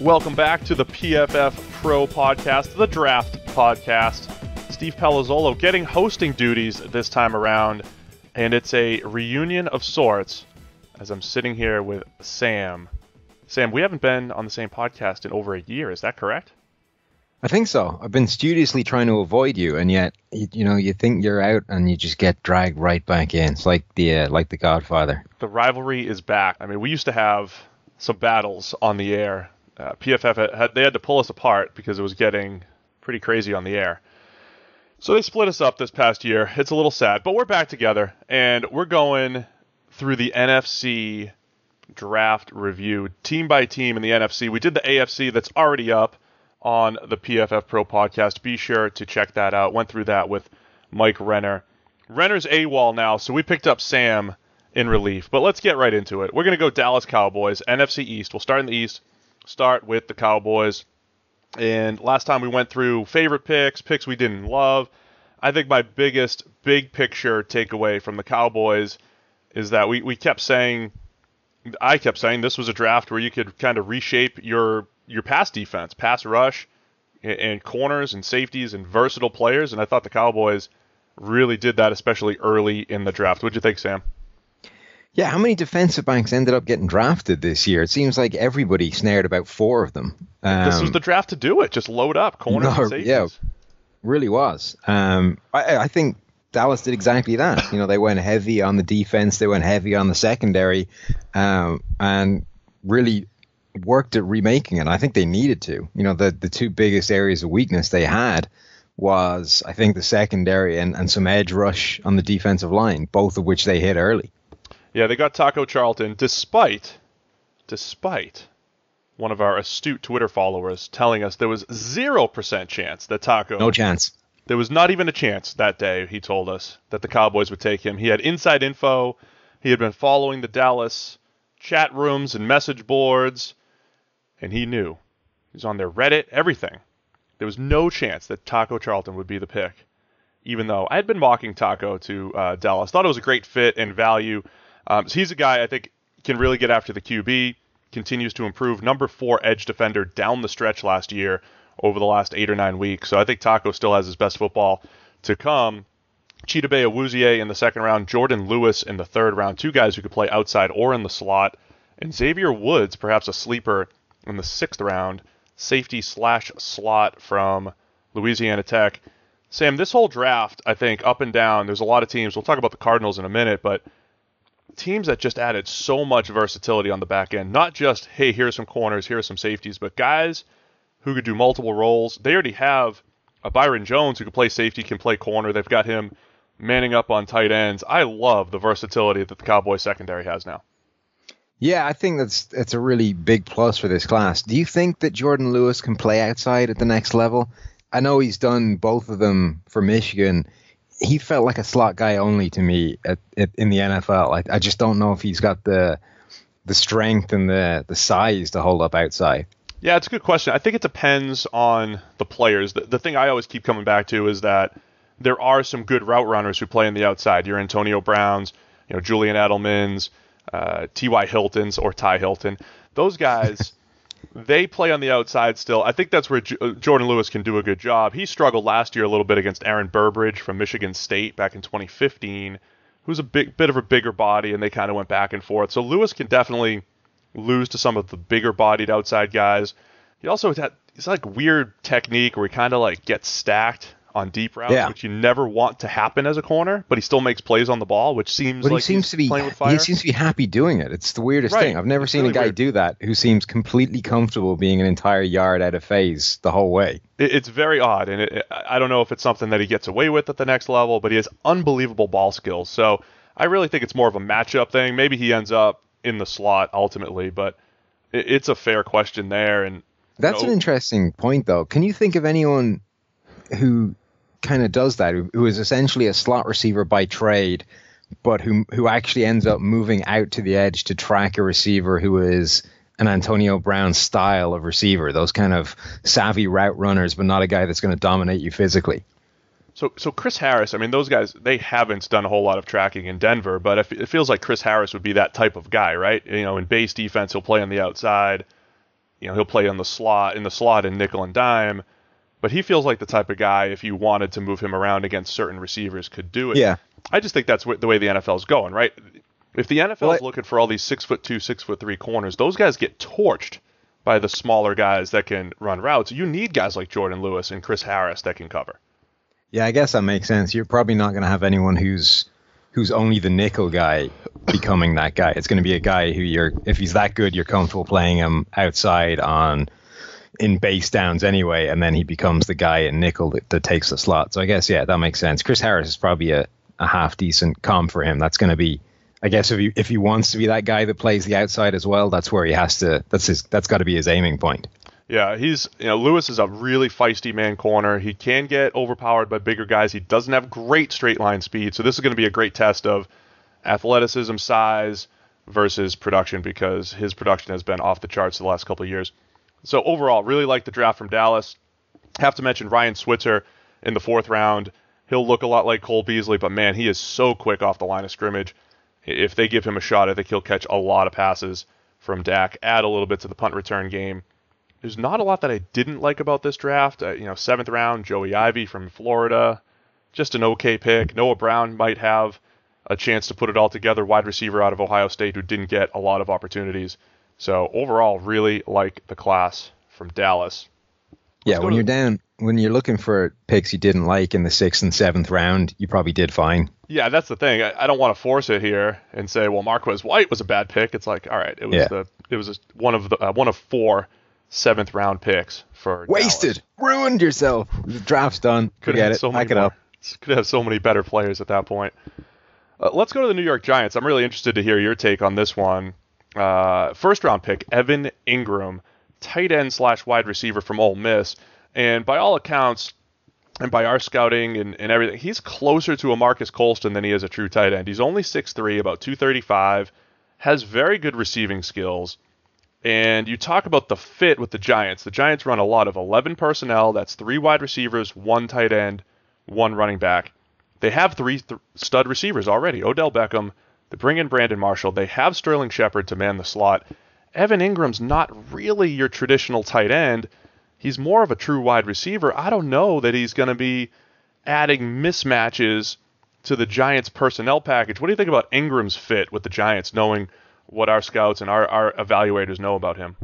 Welcome back to the PFF Pro Podcast, the Draft Podcast. Steve Palazzolo getting hosting duties this time around, and it's a reunion of sorts as I'm sitting here with Sam. Sam, we haven't been on the same podcast in over a year, is that correct? I think so. I've been studiously trying to avoid you, and yet, you think you're out and you just get dragged right back in. It's like the Godfather. The rivalry is back. I mean, we used to have some battles on the air. PFF they had to pull us apart because it was getting pretty crazy on the air. So they split us up this past year. It's a little sad, but we're back together, and we're going through the NFC draft review, team by team in the NFC. We did the AFC that's already up on the PFF Pro Podcast. Be sure to check that out. Went through that with Mike Renner. Renner's AWOL now, so we picked up Sam in relief. But let's get right into it. We're going to go Dallas Cowboys, NFC East. We'll start in the East. Start with the Cowboys. And last time we went through favorite picks we didn't love. I think my biggest big picture takeaway from the Cowboys is that I kept saying this was a draft where you could kind of reshape your pass defense, pass rush, and corners and safeties and versatile players. And I thought the Cowboys really did that, especially early in the draft. What'd you think, Sam? Yeah, how many defensive backs ended up getting drafted this year? It seems like everybody snared about 4 of them. This was the draft to do it. Just load up corners and safeties. Yeah, really was. I think Dallas did exactly that. They went heavy on the defense. They went heavy on the secondary, and really worked at remaking it. I think they needed to. The two biggest areas of weakness they had was, I think, the secondary and some edge rush on the defensive line, both of which they hit early. Yeah, they got Taco Charlton, despite one of our astute Twitter followers telling us there was 0% chance that Taco... No chance. There was not even a chance that day, he told us, that the Cowboys would take him. He had inside info. He had been following the Dallas chat rooms and message boards, and he knew. He was on their Reddit, everything. There was no chance that Taco Charlton would be the pick, even though I had been mocking Taco to Dallas. Thought it was a great fit and value. So he's a guy I think can really get after the QB, continues to improve. Number 4 edge defender down the stretch last year over the last 8 or 9 weeks. So I think Taco still has his best football to come. Chidobe Awuzie in the second round, Jordan Lewis in the third round, 2 guys who could play outside or in the slot, and Xavier Woods, perhaps a sleeper in the 6th round, safety/slot from Louisiana Tech. Sam, this whole draft, I think, up and down, there's a lot of teams. We'll talk about the Cardinals in a minute, but teams that just added so much versatility on the back end. Not just, hey, here's some corners, here's some safeties, but guys who could do multiple roles. They already have a Byron Jones who can play safety, can play corner. They've got him manning up on tight ends. I love the versatility that the Cowboys secondary has now. Yeah, I think that's a really big plus for this class. Do you think that Jordan Lewis can play outside at the next level? I know he's done both of them for Michigan. He felt like a slot guy only to me in the NFL. I just don't know if he's got the strength and the size to hold up outside. Yeah, it's a good question. I think it depends on the players. The thing I always keep coming back to is that there are some good route runners who play on the outside. Your Antonio Browns, Julian Edelman's, T.Y. Hilton's or Ty Hilton. Those guys, they play on the outside still. I think that's where Jordan Lewis can do a good job. He struggled last year a little bit against Aaron Burbridge from Michigan State back in 2015, who's a bit of a bigger body, and they kind of went back and forth. So Lewis can definitely lose to some of the bigger-bodied outside guys. He also he's like weird technique where he kind of like gets stacked on deep routes, which you never want to happen as a corner, but he still makes plays on the ball, which seems like he's playing with fire. He seems to be happy doing it. It's the weirdest thing. I've never seen a guy do that who seems completely comfortable being an entire yard out of phase the whole way. It's very odd, and I don't know if it's something that he gets away with at the next level, but he has unbelievable ball skills. So I really think it's more of a matchup thing. Maybe he ends up in the slot ultimately, but it's a fair question there. And that's an interesting point, though. Can you think of anyone who kind of does that, who is essentially a slot receiver by trade, but who actually ends up moving out to the edge to track a receiver who is an Antonio Brown style of receiver, those kind of savvy route runners, but not a guy that's going to dominate you physically? So Chris Harris, I mean, those guys, they haven't done a whole lot of tracking in Denver, but it feels like Chris Harris would be that type of guy, right? In base defense, he'll play on the outside. he'll play in the slot in nickel and dime, but he feels like the type of guy, if you wanted to move him around against certain receivers, could do it. Yeah. I just think that's the way the NFL is going, right? If the NFL is looking for all these 6'2", 6'3" corners, those guys get torched by the smaller guys that can run routes. You need guys like Jordan Lewis and Chris Harris that can cover. Yeah, I guess that makes sense. You're probably not going to have anyone who's only the nickel guy becoming that guy. It's going to be a guy who if he's that good, you're comfortable playing him outside in base downs anyway, and then he becomes the guy in nickel that takes the slot. So I guess, yeah, that makes sense. Chris Harris is probably a half decent comp for him. That's going to be, I guess, if he wants to be that guy that plays the outside as well, that's where he has to. That's got to be his aiming point. Yeah, Lewis is a really feisty man corner. He can get overpowered by bigger guys. He doesn't have great straight line speed, so this is going to be a great test of athleticism, size versus production, because his production has been off the charts the last couple of years. So overall, really like the draft from Dallas. Have to mention Ryan Switzer in the 4th round. He'll look a lot like Cole Beasley, but man, he is so quick off the line of scrimmage. If they give him a shot, I think he'll catch a lot of passes from Dak, add a little bit to the punt return game. There's not a lot that I didn't like about this draft. 7th round, Joey Ivy from Florida. Just an okay pick. Noah Brown might have a chance to put it all together. Wide receiver out of Ohio State who didn't get a lot of opportunities. So overall, really like the class from Dallas. Yeah, when you're looking for picks you didn't like in the 6th and 7th round, you probably did fine. Yeah, that's the thing. I don't want to force it here and say, well, Marquez White was a bad pick. It's like, all right, it was one of 4 7th round picks for wasted, Dallas. Ruined yourself. The draft's done. Forget it. Pack it up. Could have so many better players at that point. Let's go to the New York Giants. I'm really interested to hear your take on this one. 1st round pick, Evan Ingram, tight end / wide receiver from Ole Miss. And by all accounts, and by our scouting and everything, he's closer to a Marcus Colston than he is a true tight end. He's only 6'3", about 235, has very good receiving skills. And you talk about the fit with the Giants. The Giants run a lot of 11 personnel. That's 3 wide receivers, 1 tight end, 1 running back. They have 3 stud receivers already. Odell Beckham. They bring in Brandon Marshall. They have Sterling Shepard to man the slot. Evan Ingram's not really your traditional tight end. He's more of a true wide receiver. I don't know that he's going to be adding mismatches to the Giants' personnel package. What do you think about Ingram's fit with the Giants, knowing what our scouts and our evaluators know about him?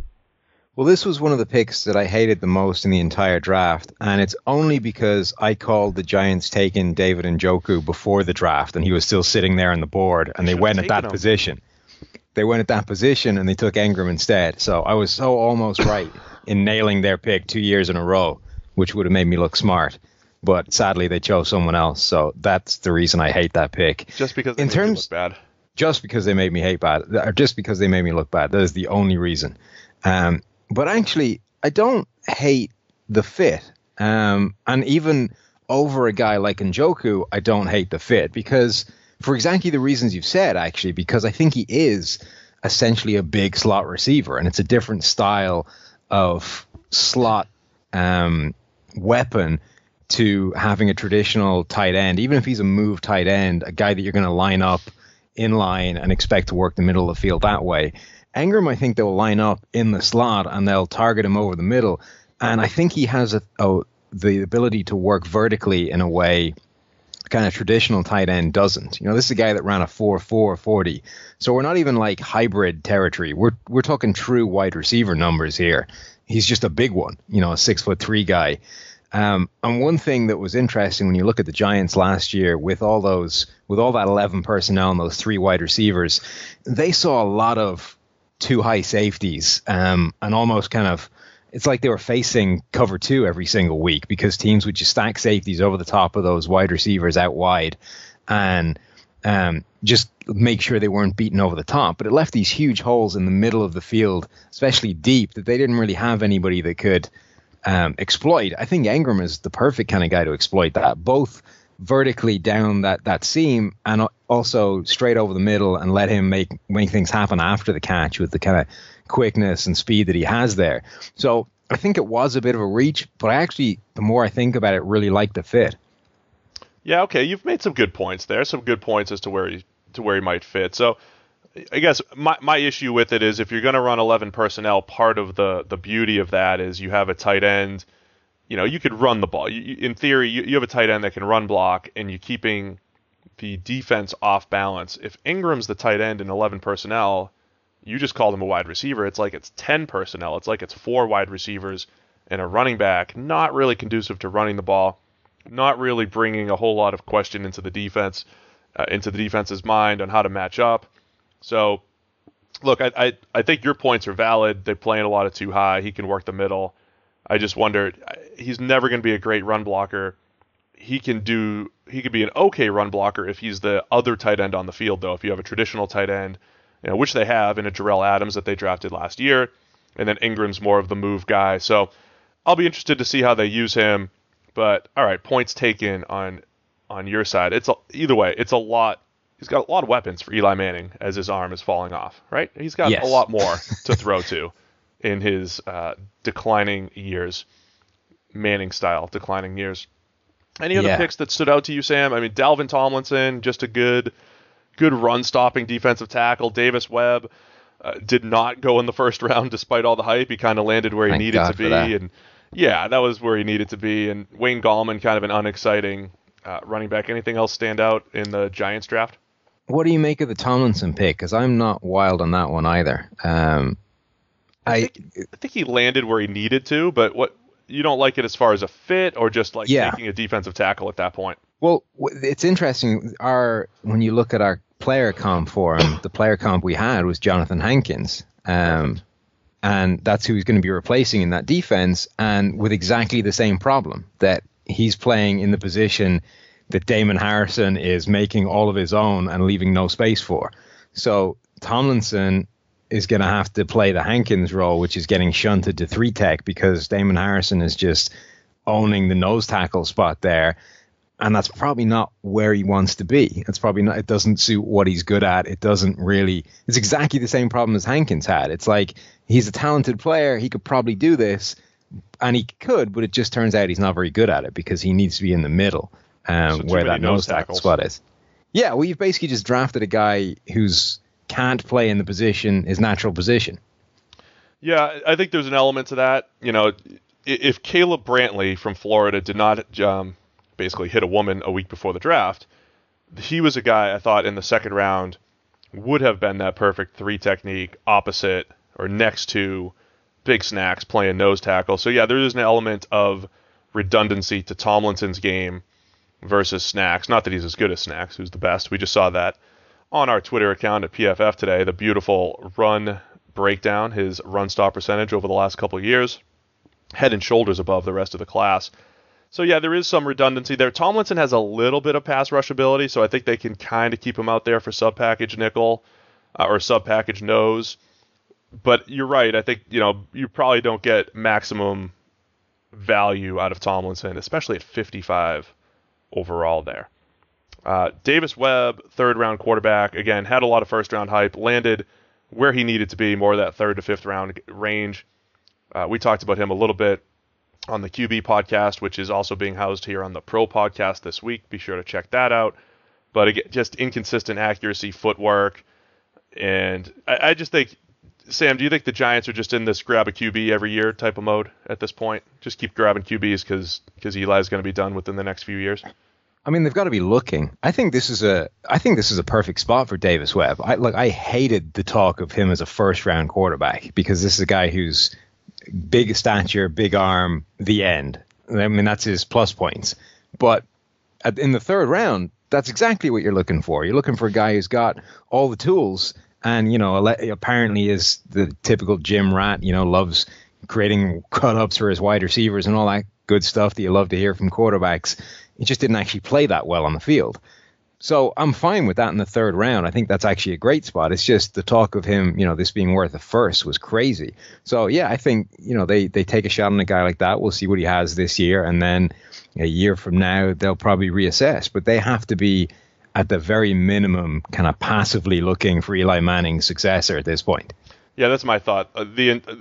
Well, this was one of the picks that I hated the most in the entire draft, and it's only because I called the Giants taking David Njoku before the draft, and he was still sitting there on the board, and they went at that position. They went at that position, and they took Ingram instead. So I was so almost right in nailing their pick 2 years in a row, which would have made me look smart. But sadly, they chose someone else, so that's the reason I hate that pick. Just because they made me look bad. Just because they made me hate bad, or just because they made me look bad. That is the only reason. But actually, I don't hate the fit. And even over a guy like Njoku, I don't hate the fit because for exactly the reasons you've said, actually, because I think he is essentially a big slot receiver, and it's a different style of slot weapon to having a traditional tight end. Even if he's a move tight end, a guy that you're going to line up in line and expect to work the middle of the field that way. Ingram, I think they'll line up in the slot and they'll target him over the middle. And I think he has the ability to work vertically in a way kind of traditional tight end doesn't. This is a guy that ran a 4.4 40. So we're not even like hybrid territory. We're talking true wide receiver numbers here. He's just a big one, a 6'3" guy. And one thing that was interesting when you look at the Giants last year with all that 11 personnel and those 3 wide receivers, they saw a lot of too high safeties, and almost kind of, it's like they were facing cover 2 every single week because teams would just stack safeties over the top of those wide receivers out wide and just make sure they weren't beaten over the top. But it left these huge holes in the middle of the field, especially deep, that they didn't really have anybody that could exploit. I think Ingram is the perfect kind of guy to exploit that, both vertically down that seam and also straight over the middle, and let him make things happen after the catch with the kind of quickness and speed that he has there. So I think it was a bit of a reach, but I actually, the more I think about it, really like the fit. Yeah, okay, you've made some good points there, some good points as to where he might fit. So I guess my issue with it is if you're going to run 11 personnel, part of the beauty of that is you have a tight end. You could run the ball. In theory, you have a tight end that can run block, and you're keeping the defense off balance. If Ingram's the tight end in 11 personnel, you just called him a wide receiver. It's like it's 10 personnel. It's like it's 4 wide receivers and a running back. Not really conducive to running the ball. Not really bringing a whole lot of question into the defense, into the defense's mind on how to match up. So, look, I think your points are valid. They're playing a lot of too high. He can work the middle. I just wonder, he's never going to be a great run blocker. He could be an okay run blocker if he's the other tight end on the field, though. If you have a traditional tight end, which they have in a Jarrell Adams that they drafted last year, and then Ingram's more of the move guy. So I'll be interested to see how they use him. But all right, points taken on your side. Either way, it's a lot. He's got a lot of weapons for Eli Manning as his arm is falling off, right? He's got a lot more to throw to in his declining years, Manning-style declining years. Any other picks that stood out to you, Sam? I mean, Dalvin Tomlinson, just a good run-stopping defensive tackle. Davis Webb did not go in the first round despite all the hype. He kind of landed where he needed to be. And yeah, that was where he needed to be. And Wayne Gallman, kind of an unexciting running back. Anything else stand out in the Giants draft? What do you make of the Tomlinson pick? Because I'm not wild on that one either. I think he landed where he needed to, but what you don't like it as far as a fit or just like taking a defensive tackle at that point? Well, it's interesting. When you look at our player comp for him, the player comp we had was Jonathan Hankins. And that's who he's going to be replacing in that defense, and with exactly the same problem, that he's playing in the position that Damon Harrison is making all of his own and leaving no space for. So Tomlinson is going to have to play the Hankins role, which is getting shunted to 3-tech because Damon Harrison is just owning the nose tackle spot there. And that's probably not where he wants to be. It's probably not, it doesn't suit what he's good at. It's exactly the same problem as Hankins had. It's like, he's a talented player. He could probably do this, and he could, but it just turns out he's not very good at it because he needs to be in the middle, where that nose tackle spot is. Yeah, well, you've basically just drafted a guy who's can't play in the position, his natural position. Yeah, I think there's an element to that. If Caleb Brantley from Florida did not basically hit a woman a week before the draft, he was a guy I thought in the second round would have been that perfect 3 technique opposite or next to Big Snacks playing nose tackle. So yeah, there is an element of redundancy to Tomlinson's game versus Snacks. Not that he's as good as Snacks, who's the best. We just saw that on our Twitter account at PFF today, the beautiful run breakdown, his run stop percentage over the last couple of years, head and shoulders above the rest of the class. So yeah, there is some redundancy there. Tomlinson has a little bit of pass rush ability, so I think they can kind of keep him out there for sub-package nickel or sub-package nose. But you're right. I think, you probably don't get maximum value out of Tomlinson, especially at 55 overall there. Davis Webb, third-round quarterback, again, had a lot of first-round hype, landed where he needed to be, more of that third to fifth-round range. We talked about him a little bit on the QB podcast, which is also being housed here on the Pro podcast this week. Be sure to check that out. But again, just inconsistent accuracy, footwork, and I just think, Sam, do you think the Giants are just in this grab a QB every year type of mode at this point? Just keep grabbing QBs because Eli's going to be done within the next few years? I mean, they've got to be looking. I think this is a perfect spot for Davis Webb. I hated the talk of him as a first-round quarterback because this is a guy who's big stature, big arm, the end. I mean, that's his plus points. But in the third round, that's exactly what you're looking for. You're looking for a guy who's got all the tools and, apparently is the typical gym rat, loves creating cut-ups for his wide receivers and all that good stuff that you love to hear from quarterbacks. He just didn't actually play that well on the field. So I'm fine with that in the third round. I think that's actually a great spot. It's just the talk of him, this being worth a first was crazy. So, yeah, I think, they take a shot on a guy like that. We'll see what he has this year. And then a year from now, they'll probably reassess. But they have to be, at the very minimum, kind of passively looking for Eli Manning's successor at this point. Yeah, that's my thought.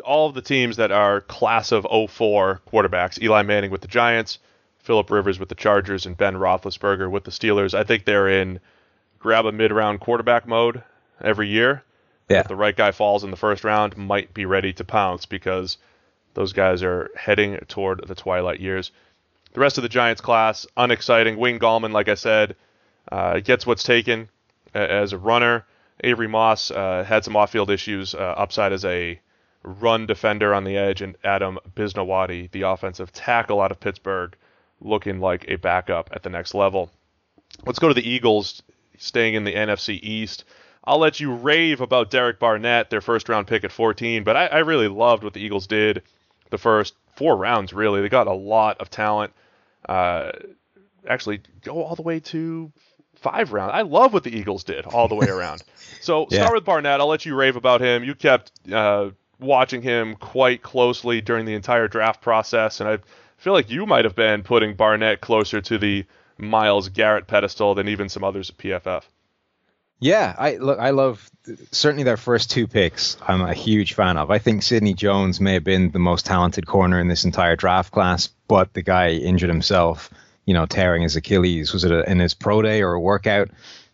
All of the teams that are class of 04 quarterbacks, Eli Manning with the Giants, Phillip Rivers with the Chargers, and Ben Roethlisberger with the Steelers, I think they're in grab a mid-round quarterback mode every year. Yeah. If the right guy falls in the first round, might be ready to pounce because those guys are heading toward the twilight years. The rest of the Giants class, unexciting. Wayne Gallman, like I said, gets what's taken as a runner. Avery Moss had some off-field issues, upside as a run defender on the edge, and Adam Bisnawadi, the offensive tackle out of Pittsburgh, looking like a backup at the next level. Let's go to the Eagles, staying in the NFC East. I'll let you rave about Derek Barnett, their first-round pick at 14, but I really loved what the Eagles did the first 4 rounds, really. They got a lot of talent. Actually, go all the way to 5 rounds. I love what the Eagles did all the way around. So start with Barnett. I'll let you rave about him. You kept watching him quite closely during the entire draft process, and I feel like you might have been putting Barnett closer to the Myles Garrett pedestal than even some others at PFF. Yeah, I love certainly their first 2 picks. I'm a huge fan of. I think Sidney Jones may have been the most talented corner in this entire draft class, but the guy injured himself, tearing his Achilles. Was it in his pro day or a workout?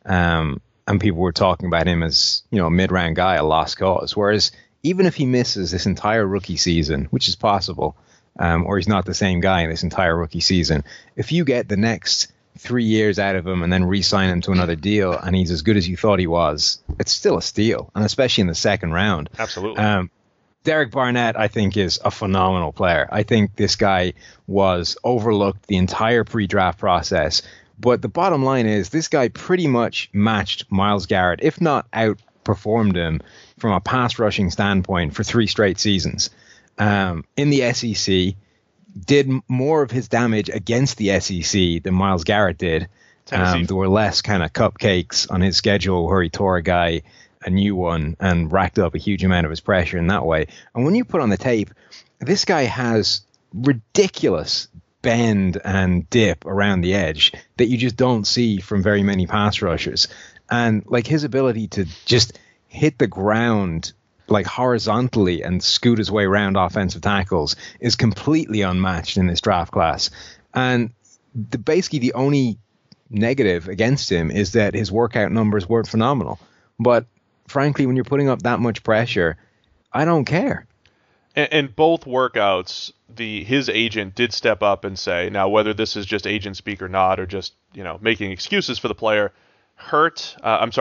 And people were talking about him as, a mid-round guy, a lost cause. Whereas even if he misses this entire rookie season, which is possible, or he's not the same guy in this entire rookie season, if you get the next 3 years out of him and then re-sign him to another deal and he's as good as you thought he was, it's still a steal, and especially in the second round. Absolutely. Derek Barnett, I think, is a phenomenal player. I think this guy was overlooked the entire pre-draft process, but the bottom line is this guy pretty much matched Myles Garrett, if not outperformed him from a pass rushing standpoint for 3 straight seasons. In the SEC, did more of his damage against the SEC than Myles Garrett did. There were less kind of cupcakes on his schedule where he tore a guy a new one and racked up a huge amount of his pressure in that way. And when you put on the tape, this guy has ridiculous bend and dip around the edge that you just don't see from very many pass rushers. And like his ability to just hit the ground like horizontally and scoot his way around offensive tackles is completely unmatched in this draft class. And basically the only negative against him is that his workout numbers weren't phenomenal. But frankly, when you're putting up that much pressure, I don't care. And both workouts, his agent did step up and say, now whether this is just agent speak or not, or just making excuses for the player,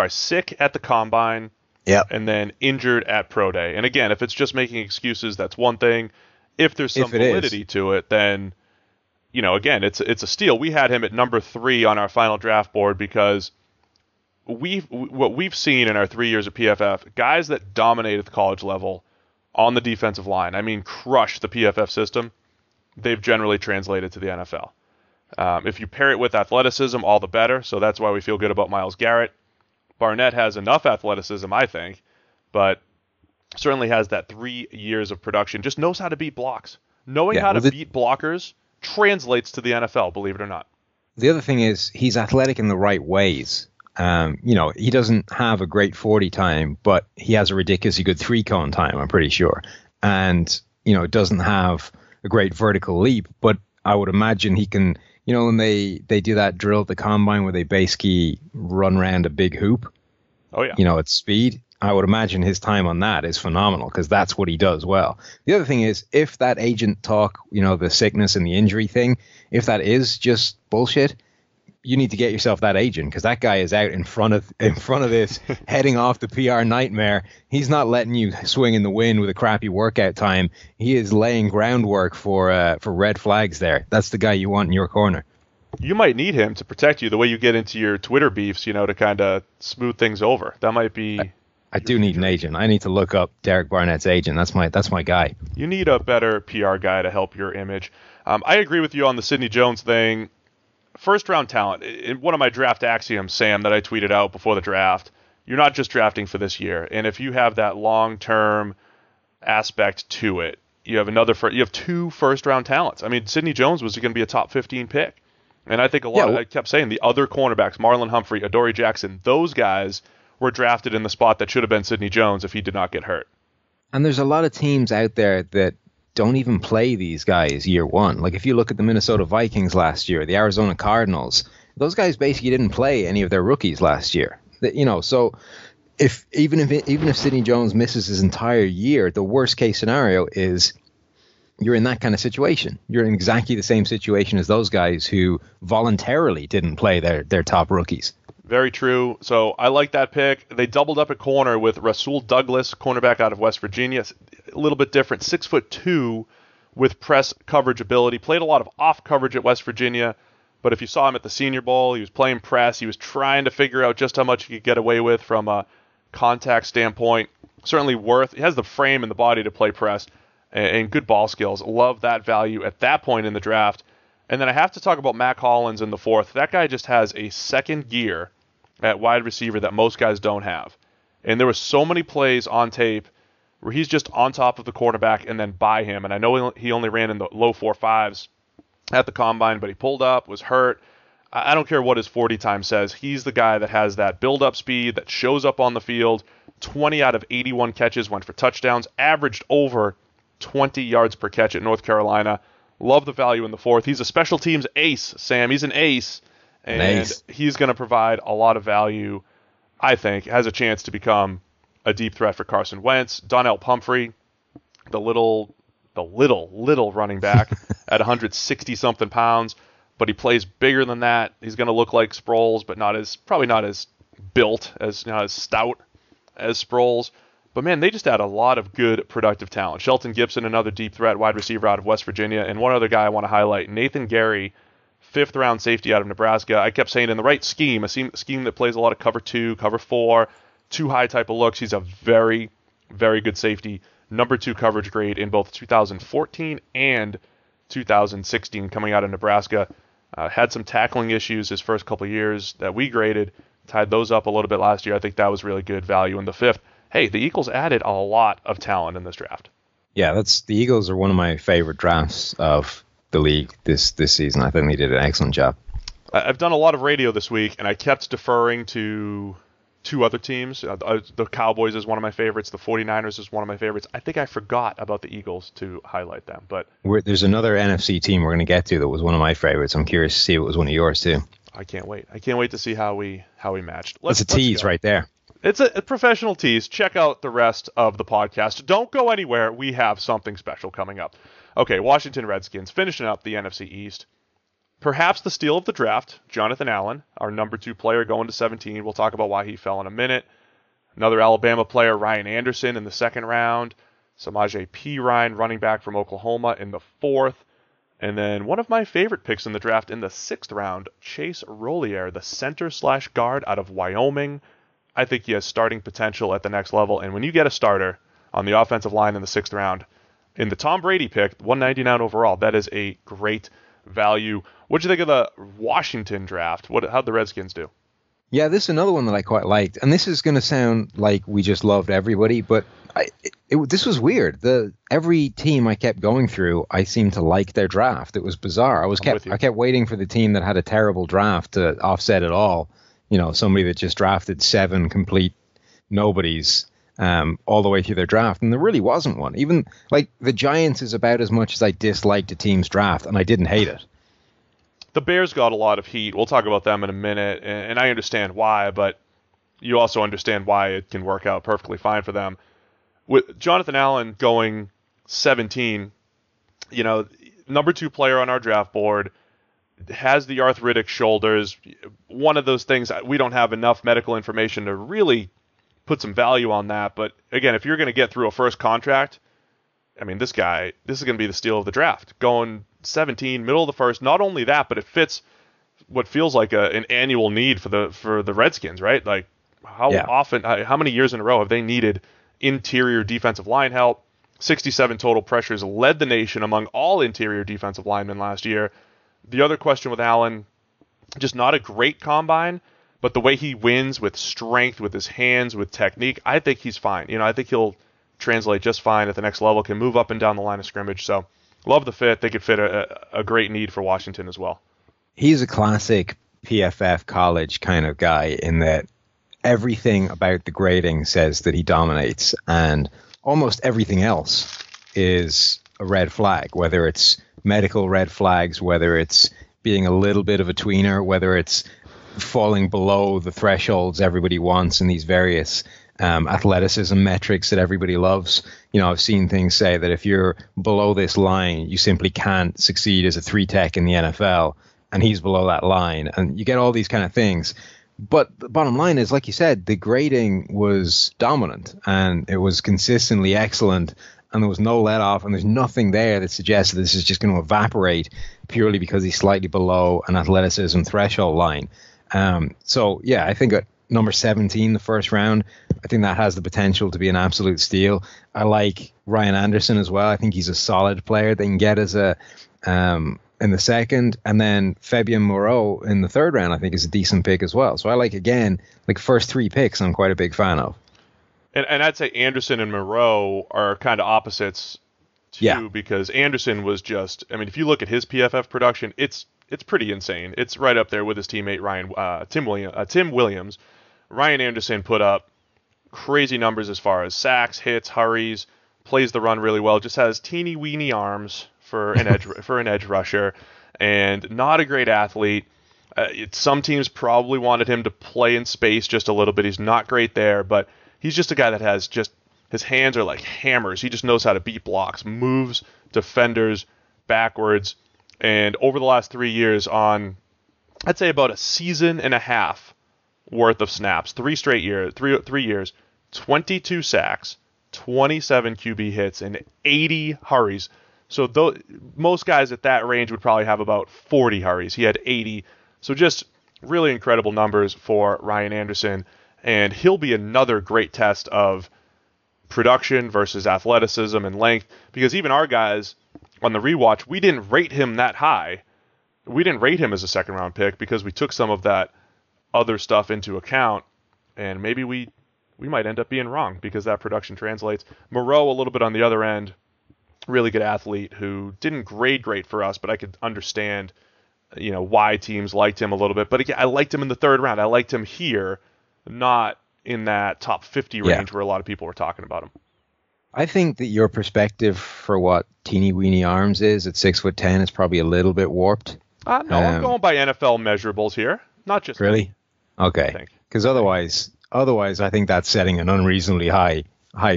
sick at the combine, and then injured at pro day. And again, if it's just making excuses, that's one thing. If there's some validity to it, then again, it's a steal. We had him at number 3 on our final draft board because what we've seen in our 3 years of PFF, guys that dominate at the college level on the defensive line, I mean crush the PFF system, they've generally translated to the NFL. If you pair it with athleticism, all the better, so that's why we feel good about Myles Garrett. Barnett has enough athleticism, I think, but certainly has that 3 years of production, just knows how to beat blocks. Knowing how to beat blockers translates to the NFL, believe it or not. The other thing is he's athletic in the right ways. He doesn't have a great 40 time, but he has a ridiculously good 3-cone time, I'm pretty sure. And, doesn't have a great vertical leap, but I would imagine he can, when they do that drill at the combine where they basically run around a big hoop, at speed, I would imagine his time on that is phenomenal because that's what he does well. The other thing is, if that agent talk, the sickness and the injury thing, if that is just bullshit, you need to get yourself that agent because that guy is out in front of this, heading off the PR nightmare. He's not letting you swing in the wind with a crappy workout time. He is laying groundwork for red flags there. That's the guy you want in your corner. You might need him to protect you the way you get into your Twitter beefs, to kind of smooth things over. That might be... I do need an agent. I need to look up Derek Barnett's agent. That's my guy. You need a better PR guy to help your image. I agree with you on the Sidney Jones thing. First round talent. In one of my draft axioms, Sam, that I tweeted out before the draft, you're not just drafting for this year. And if you have that long-term aspect to it, you have 2 first round talents. I mean, Sidney Jones was going to be a top 15 pick. And I think I kept saying the other cornerbacks, Marlon Humphrey, Adoree Jackson, those guys were drafted in the spot that should have been Sidney Jones if he did not get hurt. And there's a lot of teams out there that don't even play these guys year one. Like if you look at the Minnesota Vikings last year, the Arizona Cardinals, those guys basically didn't play any of their rookies last year. So even if Sidney Jones misses his entire year, the worst case scenario is you're in that kind of situation. You're in exactly the same situation as those guys who voluntarily didn't play their top rookies. Very true. So I like that pick. They doubled up at corner with Rasul Douglas, cornerback out of West Virginia. A little bit different, 6'2", with press coverage ability. Played a lot of off coverage at West Virginia, but if you saw him at the Senior Bowl, he was playing press. He was trying to figure out just how much he could get away with from a contact standpoint. Certainly he has the frame and the body to play press, and good ball skills. Love that value at that point in the draft. And then I have to talk about Mac Hollins in the fourth. That guy just has a second gear at wide receiver that most guys don't have. And there were so many plays on tape where he's just on top of the quarterback and then by him. And I know he only ran in the low 4.5s at the combine, but he pulled up, was hurt. I don't care what his 40 time says. He's the guy that has that build-up speed, that shows up on the field. 20 out of 81 catches went for touchdowns, averaged over 20 yards per catch at North Carolina. Love the value in the fourth. He's a special teams ace, Sam. He's an ace. And he's going to provide a lot of value, I think. Has a chance to become a deep threat for Carson Wentz. Donnell Pumphrey, the little running back at 160-something pounds, but he plays bigger than that. He's going to look like Sproles, but probably not as built, as stout as Sproles. But man, they just had a lot of good, productive talent. Shelton Gibson, another deep threat wide receiver out of West Virginia, and one other guy I want to highlight, Nathan Gary, 5th-round safety out of Nebraska. I kept saying in the right scheme, a scheme that plays a lot of cover 2, cover 4, too high type of looks. He's a very, very good safety. Number 2 coverage grade in both 2014 and 2016 coming out of Nebraska. Had some tackling issues his first couple of years that we graded. Tied those up a little bit last year. I think that was really good value in the 5th. Hey, the Eagles added a lot of talent in this draft. Yeah, the Eagles are one of my favorite drafts of the league this season. I think they did an excellent job. I've done a lot of radio this week, and I kept deferring to 2 other teams. The Cowboys is one of my favorites. The 49ers is one of my favorites. I think I forgot about the Eagles to highlight them. But there's another NFC team we're going to get to that was one of my favorites. I'm curious to see if it was one of yours too. I can't wait. I can't wait to see how we matched. That's a tease right there. It's a professional tease. Check out the rest of the podcast. Don't go anywhere. We have something special coming up. Okay, Washington Redskins finishing up the NFC East. Perhaps the steal of the draft, Jonathan Allen, our number 2 player going to 17. We'll talk about why he fell in a minute. Another Alabama player, Ryan Anderson, in the 2nd round. Samaje Perine, running back from Oklahoma, in the 4th. And then one of my favorite picks in the draft in the 6th round, Chase Rollier, the center/guard out of Wyoming. I think he has starting potential at the next level. And when you get a starter on the offensive line in the 6th round, in the Tom Brady pick, 199 overall, that is a great value. What'd you think of the Washington draft? How'd the Redskins do? Yeah, this is another one that I quite liked. And this is going to sound like we just loved everybody, but this was weird. Every team I kept going through, I seemed to like their draft. It was bizarre. I kept waiting for the team that had a terrible draft to offset it all. Somebody that just drafted 7 complete nobodies all the way through their draft. And there really wasn't one. Even like the Giants is about as much as I disliked a team's draft, and I didn't hate it. The Bears got a lot of heat. We'll talk about them in a minute, and I understand why, but you also understand why it can work out perfectly fine for them. With Jonathan Allen going 17, number 2 player on our draft board, has the arthritic shoulders. One of those things, we don't have enough medical information to really put some value on that. But again, if you're going to get through a first contract, I mean, this is going to be the steal of the draft. Going 17, middle of the first. Not only that, but it fits what feels like an annual need for the Redskins, right? Like how many years in a row have they needed interior defensive line help? 67 total pressures, led the nation among all interior defensive linemen last year. The other question with Allen, just not a great combine, but the way he wins with strength, with his hands, with technique, I think he's fine. I think he'll translate just fine at the next level, can move up and down the line of scrimmage. So love the fit. They could fit a great need for Washington as well. He's a classic PFF college kind of guy in that everything about the grading says that he dominates, and almost everything else is a red flag, whether it's medical red flags, whether it's being a little bit of a tweener, whether it's falling below the thresholds everybody wants in these various athleticism metrics that everybody loves. I've seen things say that if you're below this line, you simply can't succeed as a 3-tech in the NFL, and he's below that line, and you get all these kind of things. But the bottom line is, like you said, the grading was dominant, and it was consistently excellent, and there was no let off, and there's nothing there that suggests that this is just going to evaporate purely because he's slightly below an athleticism threshold line. So, yeah, I think at number 17, the first round, I think that has the potential to be an absolute steal. I like Ryan Anderson as well. I think he's a solid player they can get as a in the second. And then Fabian Moreau in the third round, I think, is a decent pick as well. So I like, again, first 3 picks I'm quite a big fan of. And I'd say Anderson and Moreau are kind of opposites, too, because Anderson was just, I mean, if you look at his PFF production, it's pretty insane. It's right up there with his teammate Tim Williams. Ryan Anderson put up crazy numbers as far as sacks, hits, hurries, plays the run really well, just has teeny weeny arms for an edge rusher, and not a great athlete. Some teams probably wanted him to play in space just a little bit. He's not great there, but he's just a guy that has just, his hands are like hammers. He just knows how to beat blocks, moves defenders backwards. And over the last 3 years, on, I'd say about a season and a half worth of snaps, 3 years, 22 sacks, 27 QB hits, and 80 hurries. So most guys at that range would probably have about 40 hurries. He had 80. So just really incredible numbers for Ryan Anderson. And he'll be another great test of production versus athleticism and length, because even our guys on the rewatch, we didn't rate him that high. We didn't rate him as a second-round pick because we took some of that other stuff into account, and maybe we might end up being wrong because that production translates. Moreau, a little bit on the other end, really good athlete who didn't grade great for us, but I could understand, why teams liked him a little bit. But again, I liked him in the third round. I liked him here, not in that top 50 range where a lot of people were talking about him. I think that your perspective for what teeny weeny arms is at 6'10" is probably a little bit warped. No, I'm going by NFL measurables here, not just really. Okay, because otherwise, I think that's setting an unreasonably high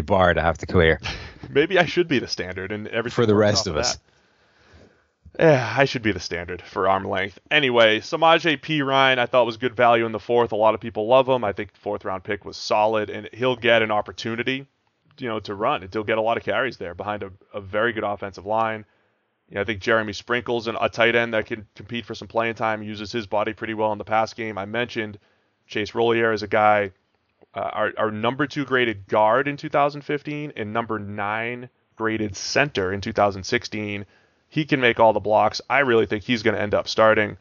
bar to have to clear. Maybe I should be the standard, and everything for the rest of us. Yeah, I should be the standard for arm length. Anyway, Samaje Perine, I thought was good value in the fourth. A lot of people love him. I think the fourth round pick was solid, and he'll get an opportunity, to run. And he'll get a lot of carries there behind a very good offensive line. I think Jeremy Sprinkle's a tight end that can compete for some playing time, uses his body pretty well in the pass game. I mentioned Chase Rollier as a guy, our number 2 graded guard in 2015 and number 9 graded center in 2016. He can make all the blocks. I really think he's going to end up starting.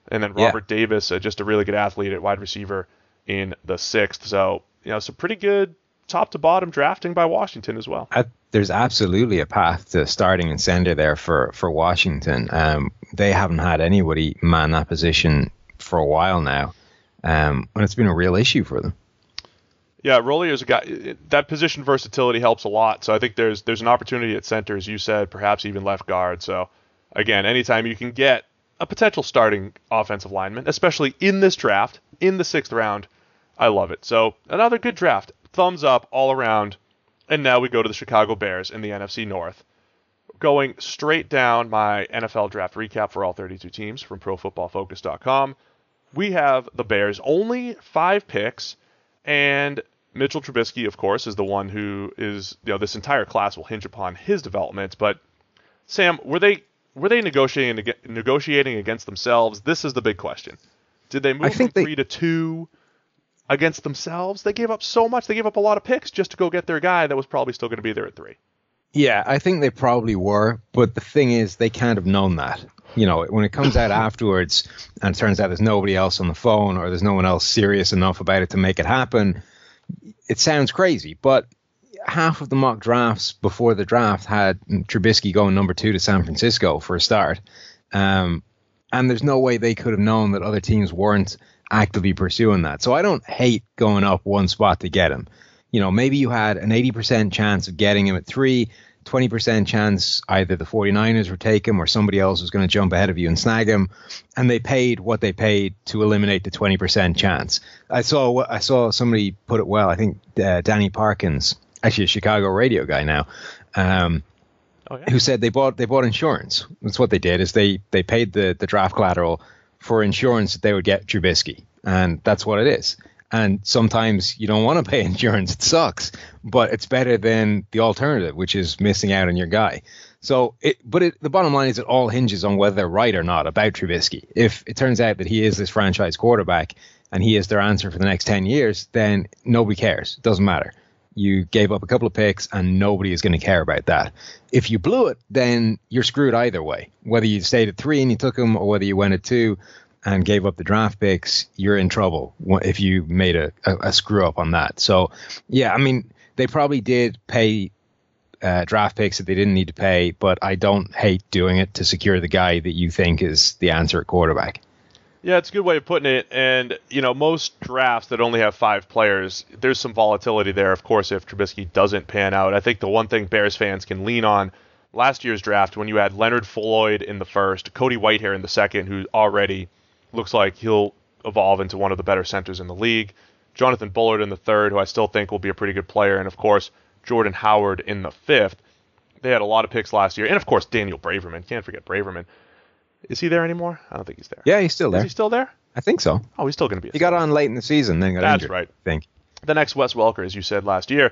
And then Robert Davis, just a really good athlete at wide receiver in the 6th. So, some pretty good top to bottom drafting by Washington as well. There's absolutely a path to starting and center there for Washington. They haven't had anybody man that position for a while now, and it's been a real issue for them. Yeah, Rollier is a guy, that position versatility helps a lot. So I think there's an opportunity at center, as you said, perhaps even left guard. So again, anytime you can get a potential starting offensive lineman, especially in this draft, in the 6th round, I love it. So another good draft. Thumbs up all around. And now we go to the Chicago Bears in the NFC North. Going straight down my NFL draft recap for all 32 teams from ProFootballFocus.com. We have the Bears, only 5 picks, and Mitchell Trubisky, of course, is the one who is, this entire class will hinge upon his development. But Sam, were they negotiating against themselves? This is the big question. Did they move from 3 to 2 against themselves? They gave up so much. They gave up a lot of picks just to go get their guy that was probably still going to be there at 3. Yeah, I think they probably were. But the thing is, they can't have known that. When it comes out afterwards and it turns out there's nobody else on the phone or there's no one else serious enough about it to make it happen, it sounds crazy. But half of the mock drafts before the draft had Trubisky going number 2 to San Francisco for a start. And there's no way they could have known that other teams weren't actively pursuing that. So I don't hate going up one spot to get him. Maybe you had an 80% chance of getting him at 3, 20% chance either the 49ers would take him or somebody else was going to jump ahead of you and snag him. And they paid what they paid to eliminate the 20% chance. I saw somebody put it well. I think Danny Parkins, actually a Chicago radio guy now, who said they bought insurance. That's what they did, is they paid the draft collateral for insurance that they would get Trubisky. And that's what it is. And sometimes you don't want to pay insurance. It sucks, but it's better than the alternative, which is missing out on your guy. So the bottom line is it all hinges on whether they're right or not about Trubisky. If it turns out that he is this franchise quarterback and he is their answer for the next 10 years, then nobody cares. It doesn't matter. You gave up a couple of picks and nobody is going to care about that. If you blew it, then you're screwed either way. Whether you stayed at 3 and you took him, or whether you went at 2 and gave up the draft picks, you're in trouble if you made a screw up on that. So, yeah, I mean, they probably did pay draft picks that they didn't need to pay, but I don't hate doing it to secure the guy that you think is the answer at quarterback. Yeah, it's a good way of putting it. And, most drafts that only have 5 players, there's some volatility there, of course, if Trubisky doesn't pan out. I think the one thing Bears fans can lean on last year's draft, when you had Leonard Floyd in the first, Cody Whitehair in the second, who already looks like he'll evolve into one of the better centers in the league, Jonathan Bullard in the third, who I still think will be a pretty good player, and, of course, Jordan Howard in the fifth. They had a lot of picks last year. And, of course, Daniel Braverman. Can't forget Braverman. Is he there anymore? I don't think he's there. Yeah, he's still there. Is he still there? I think so. Oh, he's still going to be. He got on late in the season, then got injured. That's right. I think. The next Wes Welker, as you said last year.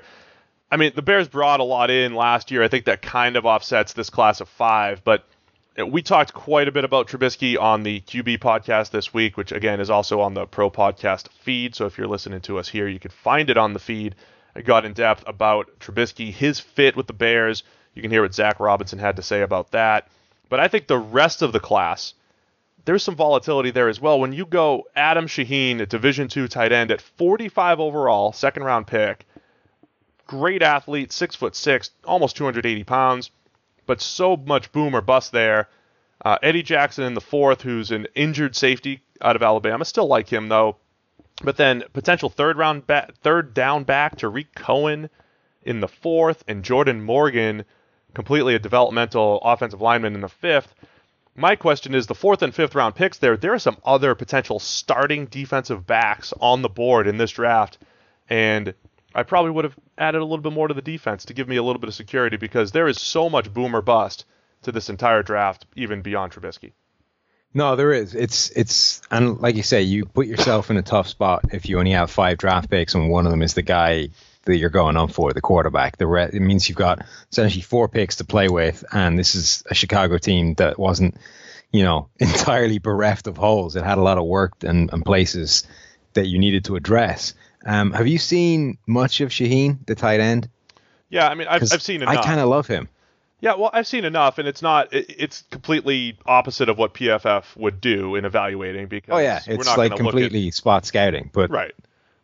I mean, the Bears brought a lot in last year. I think that kind of offsets this class of 5. But we talked quite a bit about Trubisky on the QB podcast this week, which, again, is also on the Pro Podcast feed. So if you're listening to us here, you can find it on the feed. I got in depth about Trubisky, his fit with the Bears. You can hear what Zach Robinson had to say about that. But I think the rest of the class, there's some volatility there as well. When you go Adam Shaheen, a Division II tight end at 45 overall, second-round pick, great athlete, 6'6", almost 280 pounds, but so much boom or bust there. Eddie Jackson in the fourth, who's an injured safety out of Alabama. Still like him, though. But then potential third down back, Tariq Cohen in the fourth, and Jordan Morgan, completely a developmental offensive lineman, in the fifth. My question is, the fourth and fifth round picks there are some other potential starting defensive backs on the board in this draft, and I probably would have added a little bit more to the defense to give me a little bit of security, because there is so much boom or bust to this entire draft, even beyond Trubisky. No, there is. It's and like you say, you put yourself in a tough spot if you only have 5 draft picks and one of them is the guy that you're going on for, the quarterback. It means you've got essentially 4 picks to play with, and this is a Chicago team that wasn't, entirely bereft of holes. It had a lot of work and places that you needed to address. Have you seen much of Shaheen, the tight end? Yeah, I mean, I've seen enough. I kind of love him. Yeah, well, I've seen enough, and it's completely opposite of what PFF would do in evaluating, because it's like completely spot scouting. But right.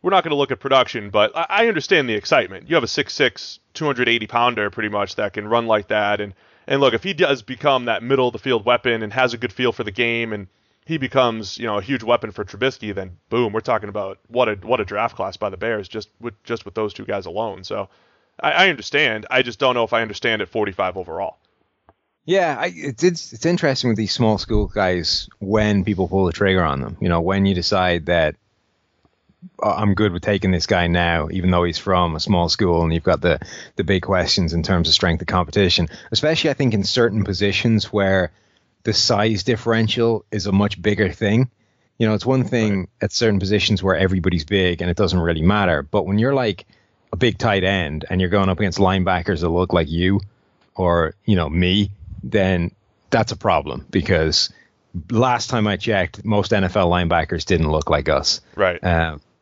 We're not going to look at production, but I understand the excitement. You have a 6'6", 280-pounder pretty much that can run like that. And look, if he does become that middle-of-the-field weapon and has a good feel for the game, and he becomes a huge weapon for Trubisky, then boom, we're talking about what a draft class by the Bears just with those 2 guys alone. So I understand. I just don't know if I understand at 45 overall. Yeah, it's interesting with these small school guys when people pull the trigger on them. When you decide that, I'm good with taking this guy now, even though he's from a small school and you've got the big questions in terms of strength of competition, especially I think in certain positions where the size differential is a much bigger thing. It's one thing at certain positions where everybody's big and it doesn't really matter. But when you're like a big tight end and you're going up against linebackers that look like you or, me, then that's a problem, because last time I checked, most NFL linebackers didn't look like us. Right.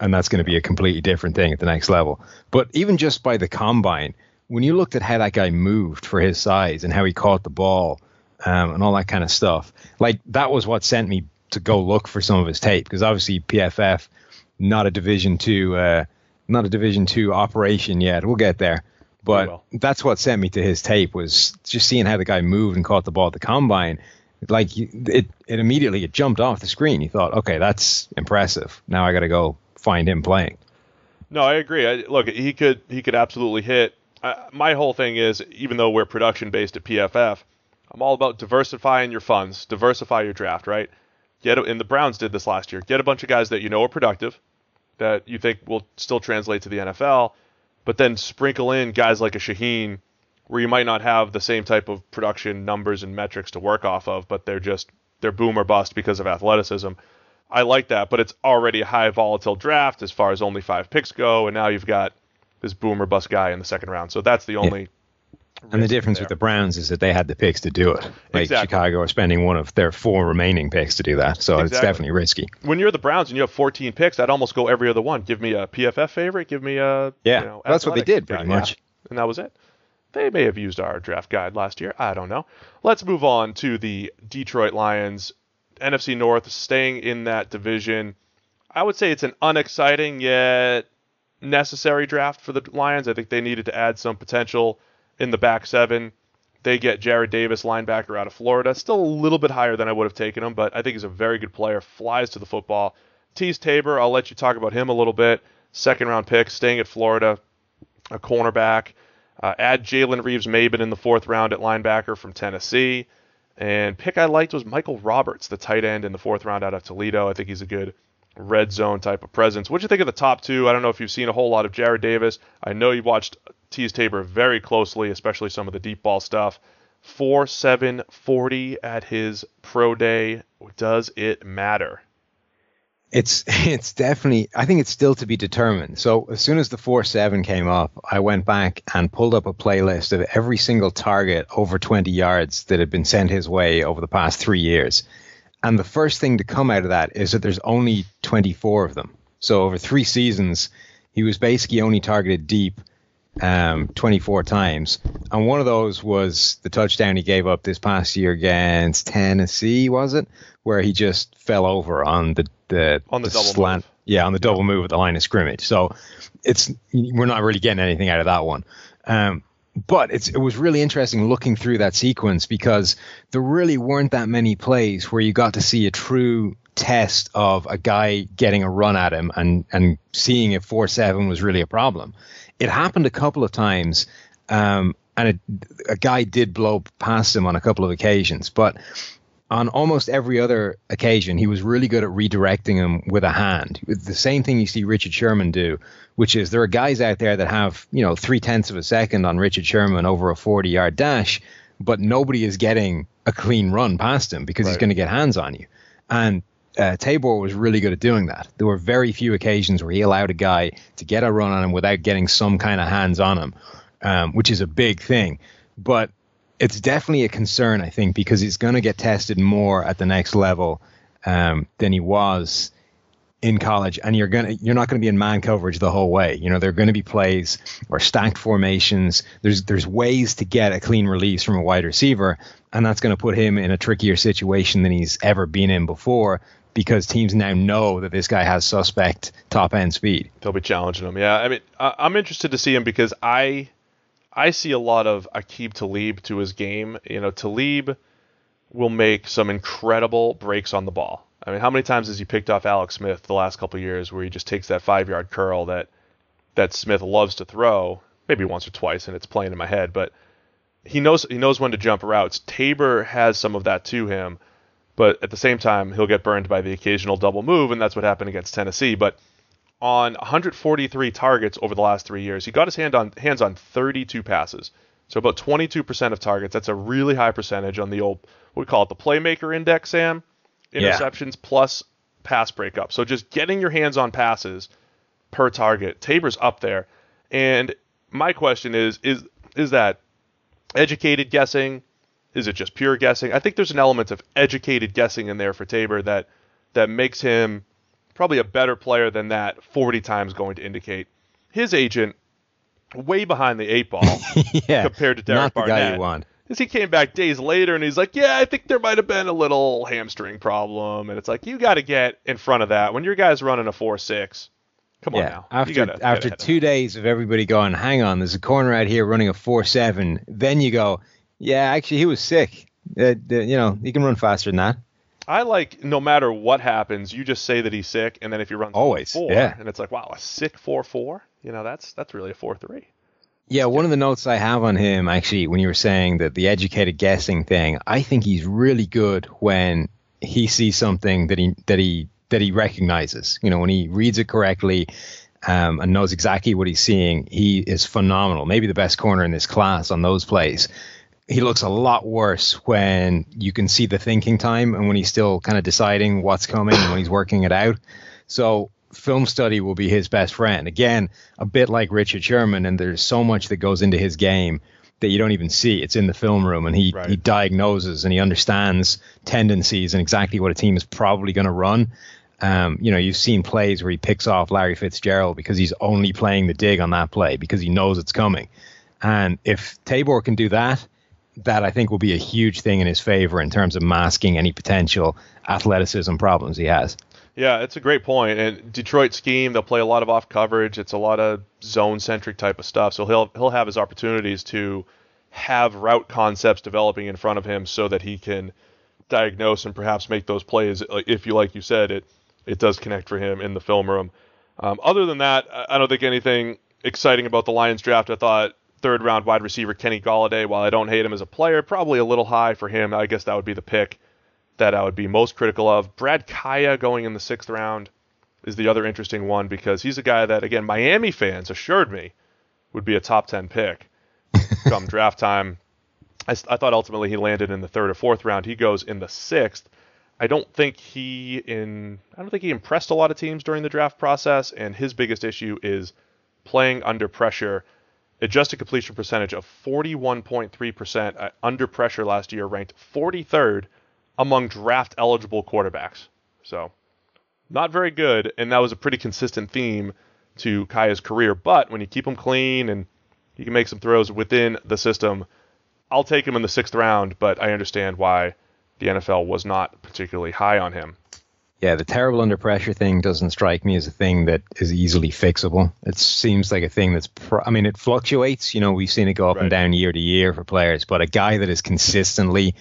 And that's going to be a completely different thing at the next level. But even just by the combine, when you looked at how that guy moved for his size and how he caught the ball and all that kind of stuff, like that was what sent me to go look for some of his tape, because obviously PFF, not a Division II operation yet. We'll get there. But that's what sent me to his tape, was just seeing how the guy moved and caught the ball at the combine. Like it immediately jumped off the screen. You thought, okay, that's impressive. Now I got to go find him playing. No, I agree. Look, he could absolutely hit. my whole thing is, even though we're production-based at PFF, I'm all about diversifying your funds, diversify your draft, right? And the Browns did this last year. Get a bunch of guys that you know are productive, that you think will still translate to the NFL, but then sprinkle in guys like a Shaheen, where you might not have the same type of production numbers and metrics to work off of, but they're boom or bust because of athleticism. I like that, but it's already a high volatile draft as far as only 5 picks go, and now you've got this boom or bust guy in the second round. So that's the only. And the difference with the Browns is that they had the picks to do it. Like exactly. Chicago are spending one of their 4 remaining picks to do that. So It's definitely risky. When you're the Browns and you have 14 picks, I'd almost go every other one. Give me a PFF favorite. Give me a that's what they did pretty much. Yeah. And that was it. They may have used our draft guide last year. I don't know. Let's move on to the Detroit Lions. NFC North, staying in that division. I would say it's an unexciting yet necessary draft for the Lions. I think they needed to add some potential in the back 7. They get Jared Davis, linebacker out of Florida. Still a little bit higher than I would have taken him, but I think he's a very good player. Flies to the football. Tease Tabor, I'll let you talk about him a little bit. Second-round pick, staying at Florida, a cornerback. Add Jalen Reeves-Maben in the 4th round at linebacker from Tennessee. And pick I liked was Michael Roberts, the tight end in the 4th round out of Toledo. I think he's a good red zone type of presence. What'd you think of the top 2? I don't know if you've seen a whole lot of Jared Davis. I know you watched Tease Tabor very closely, especially some of the deep ball stuff. 4.7 40 at his pro day. Does it matter? It's definitely, I think it's still to be determined. So as soon as the 4.7 came up, I went back and pulled up a playlist of every single target over 20 yards that had been sent his way over the past 3 years. And the first thing to come out of that is that there's only 24 of them. So over 3 seasons, he was basically only targeted deep 24 times. And one of those was the touchdown he gave up this past year against Tennessee, was it? Where he just fell over on the double slant. Move. Yeah, on the double move at the line of scrimmage. So we're not really getting anything out of that one. But it was really interesting looking through that sequence because there really weren't that many plays where you got to see a true test of a guy getting a run at him and seeing if 4.7 was really a problem. It happened a couple of times, and a guy did blow past him on a couple of occasions. But on almost every other occasion, he was really good at redirecting him with a hand. The same thing you see Richard Sherman do, which is there are guys out there that have 0.3 of a second on Richard Sherman over a 40-yard dash, but nobody is getting a clean run past him because he's going to get hands on you. And Tabor was really good at doing that. There were very few occasions where he allowed a guy to get a run on him without getting some kind of hands on him, which is a big thing. But it's definitely a concern, I think, because he's going to get tested more at the next level than he was in college, and you're not going to be in man coverage the whole way. There are going to be plays or stacked formations. There's ways to get a clean release from a wide receiver, and that's going to put him in a trickier situation than he's ever been in before because teams now know that this guy has suspect top end speed. They'll be challenging him. Yeah, I mean, I'm interested to see him because I see a lot of Aqib Talib to his game. Talib will make some incredible breaks on the ball. I mean, how many times has he picked off Alex Smith the last couple of years where he just takes that 5-yard curl that Smith loves to throw, maybe once or twice, and it's playing in my head, but he knows when to jump routes. Tabor has some of that to him, but at the same time, he'll get burned by the occasional double move, and that's what happened against Tennessee. But on 143 targets over the last 3 years, he got his hands on 32 passes. So about 22% of targets. That's a really high percentage on the old, what we call it, the playmaker index, Sam. Interceptions plus pass breakup. So just getting your hands on passes per target. Tabor's up there. And my question is that educated guessing? Is it just pure guessing? I think there's an element of educated guessing in there for Tabor that makes him probably a better player than that 40 times going to indicate. His agent, way behind the 8 ball compared to Derek Barnett. Not the guy you want. Because he came back days later and he's like, yeah, I think there might have been a little hamstring problem. And it's like, you got to get in front of that. When your guy's running a 4.6, come on now. After 2 days of everybody going, hang on, there's a corner out here running a 4.7. Then you go, yeah, actually, he was sick. He can run faster than that. I like, no matter what happens, you just say that he's sick, and then if he runs always 4, and it's like, wow, a sick 4.4? That's really a 4.3. Yeah, one of the notes I have on him, actually, when you were saying that the educated guessing thing, I think he's really good when he sees something that he recognizes. You know, when he reads it correctly and knows exactly what he's seeing, he is phenomenal. Maybe the best corner in this class on those plays. He looks a lot worse when you can see the thinking time and when he's still kind of deciding what's coming and when he's working it out. So film study will be his best friend. Again, a bit like Richard Sherman, and there's so much that goes into his game that you don't even see. It's in the film room, and he diagnoses and he understands tendencies and exactly what a team is probably going to run. You know, you've seen plays where he picks off Larry Fitzgerald because he's only playing the dig on that play because he knows it's coming. And if Tabor can do that, that I think will be a huge thing in his favor in terms of masking any potential athleticism problems he has. Yeah, it's a great point. And Detroit scheme, they'll play a lot of off coverage. It's a lot of zone-centric type of stuff. So he'll have his opportunities to have route concepts developing in front of him so that he can diagnose and perhaps make those plays. If you, like you said, it does connect for him in the film room. Other than that, I don't think anything exciting about the Lions draft. I thought third-round wide receiver Kenny Golladay, while I don't hate him as a player, probably a little high for him. I guess that would be the pick that I would be most critical of. Brad Kaya going in the 6th round is the other interesting one because he's a guy that, again, Miami fans assured me would be a top 10 pick come draft time. I thought ultimately he landed in the 3rd or 4th round. He goes in the 6th. I don't think he impressed a lot of teams during the draft process, and his biggest issue is playing under pressure. Adjusted completion percentage of 41.3% under pressure last year, ranked 43rd among draft-eligible quarterbacks. So, not very good, and that was a pretty consistent theme to Kaya's career. But when you keep him clean and you can make some throws within the system, I'll take him in the 6th round, but I understand why the NFL was not particularly high on him. Yeah, the terrible under pressure thing doesn't strike me as a thing that is easily fixable. It seems like a thing that's, it fluctuates. You know, we've seen it go up and down year to year for players, but a guy that is consistently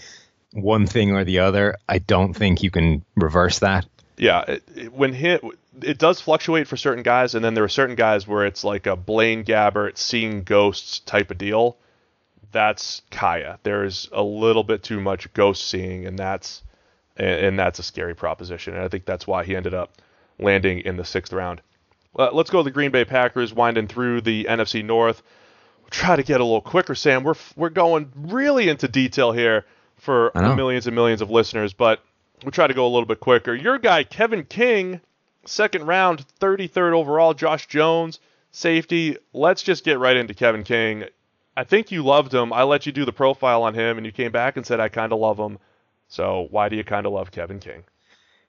one thing or the other, I don't think you can reverse that. Yeah, it does fluctuate for certain guys, and then there are certain guys where it's like a Blaine Gabbert seeing ghosts type of deal. That's Kaya. There's a little bit too much ghost seeing, and that's a scary proposition. And I think that's why he ended up landing in the 6th round. Let's go to the Green Bay Packers, winding through the NFC North. We'll try to get a little quicker, Sam. We're going really into detail here for millions and millions of listeners, but we'll try to go a little bit quicker. Your guy, Kevin King, 2nd round, 33rd overall. Josh Jones, safety. Let's just get right into Kevin King. I think you loved him. I let you do the profile on him, and you came back and said, I kind of love him. So why do you kind of love Kevin King?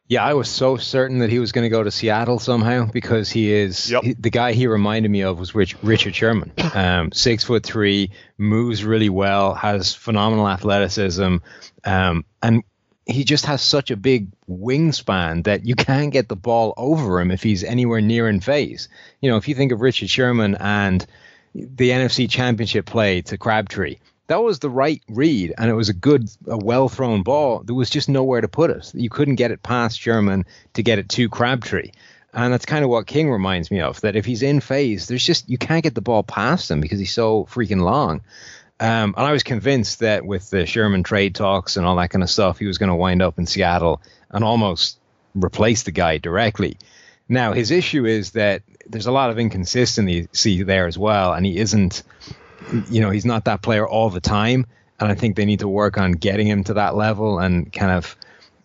Yeah, I was so certain that he was going to go to Seattle somehow because he is the guy he reminded me of was Richard Sherman. 6'3", moves really well, has phenomenal athleticism, and he just has such a big wingspan that you can't get the ball over him if he's anywhere near in phase. You know, if you think of Richard Sherman and the NFC Championship play to Crabtree, that was the right read, and it was a well-thrown ball. There was just nowhere to put it. You couldn't get it past Sherman to get it to Crabtree. And that's kind of what King reminds me of, that if he's in phase, you can't get the ball past him because he's so freaking long. And I was convinced that with the Sherman trade talks and all that kind of stuff, he was going to wind up in Seattle and almost replace the guy directly. Now, his issue is that there's a lot of inconsistency there as well, and he isn't... he's not that player all the time, and I think they need to work on getting him to that level and kind of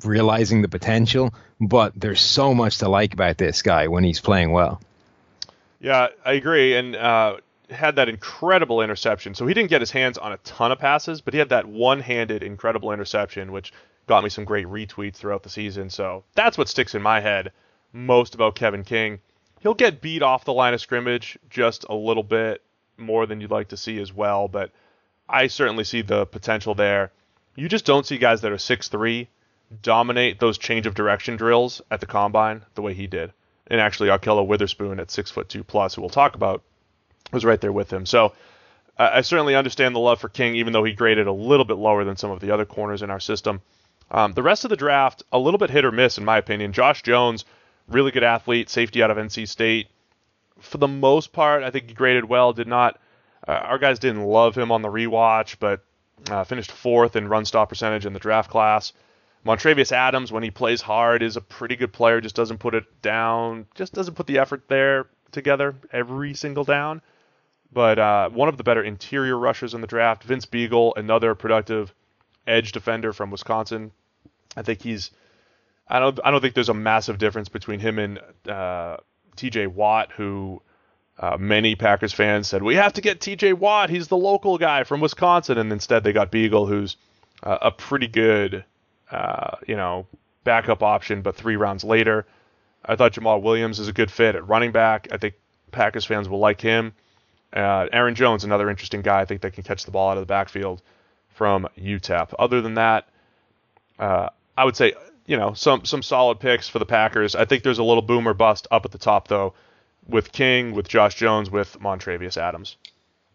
realizing the potential. But there's so much to like about this guy when he's playing well. Yeah, I agree, and had that incredible interception. So he didn't get his hands on a ton of passes, but he had that one-handed incredible interception, which got me some great retweets throughout the season. So that's what sticks in my head most about Kevin King. He'll get beat off the line of scrimmage just a little bit more than you'd like to see as well, but I certainly see the potential there. You just don't see guys that are 6'3" dominate those change of direction drills at the combine the way he did. And actually, Ahkello Witherspoon at 6'2 plus, who we'll talk about, was right there with him. So I certainly understand the love for King, even though he graded a little bit lower than some of the other corners in our system. The rest of the draft, a little bit hit or miss, in my opinion. Josh Jones, really good athlete, safety out of NC State. For the most part, I think he graded well, did not Our guys didn't love him on the rewatch, but finished 4th in run stop percentage in the draft class. Montravius Adams, when he plays hard, is a pretty good player, just doesn't put it down, just doesn't put the effort there together every single down. But one of the better interior rushers in the draft, Vince Beagle, another productive edge defender from Wisconsin. I think I don't think there's a massive difference between him and TJ Watt, who many Packers fans said, we have to get TJ Watt, he's the local guy from Wisconsin, and instead they got Beagle, who's a pretty good backup option, but 3 rounds later. I thought Jamal Williams is a good fit at running back. I think Packers fans will like him. Aaron Jones, another interesting guy. I think they can catch the ball out of the backfield from UTEP. Other than that, I would say, some solid picks for the Packers. I think there's a little boom or bust up at the top, though, with King, with Josh Jones, with Montravius Adams.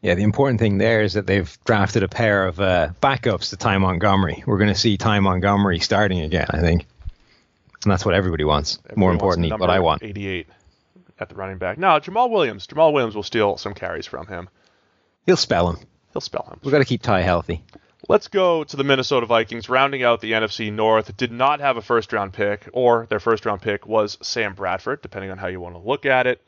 Yeah, the important thing there is that they've drafted a pair of backups to Ty Montgomery. We're going to see Ty Montgomery starting again, I think. And that's what everybody wants. More importantly, what I want. 88 at the running back. No, Jamal Williams will steal some carries from him. He'll spell him. We've got to keep Ty healthy. Let's go to the Minnesota Vikings, rounding out the NFC North. Did not have a first-round pick, or their first-round pick was Sam Bradford, depending on how you want to look at it.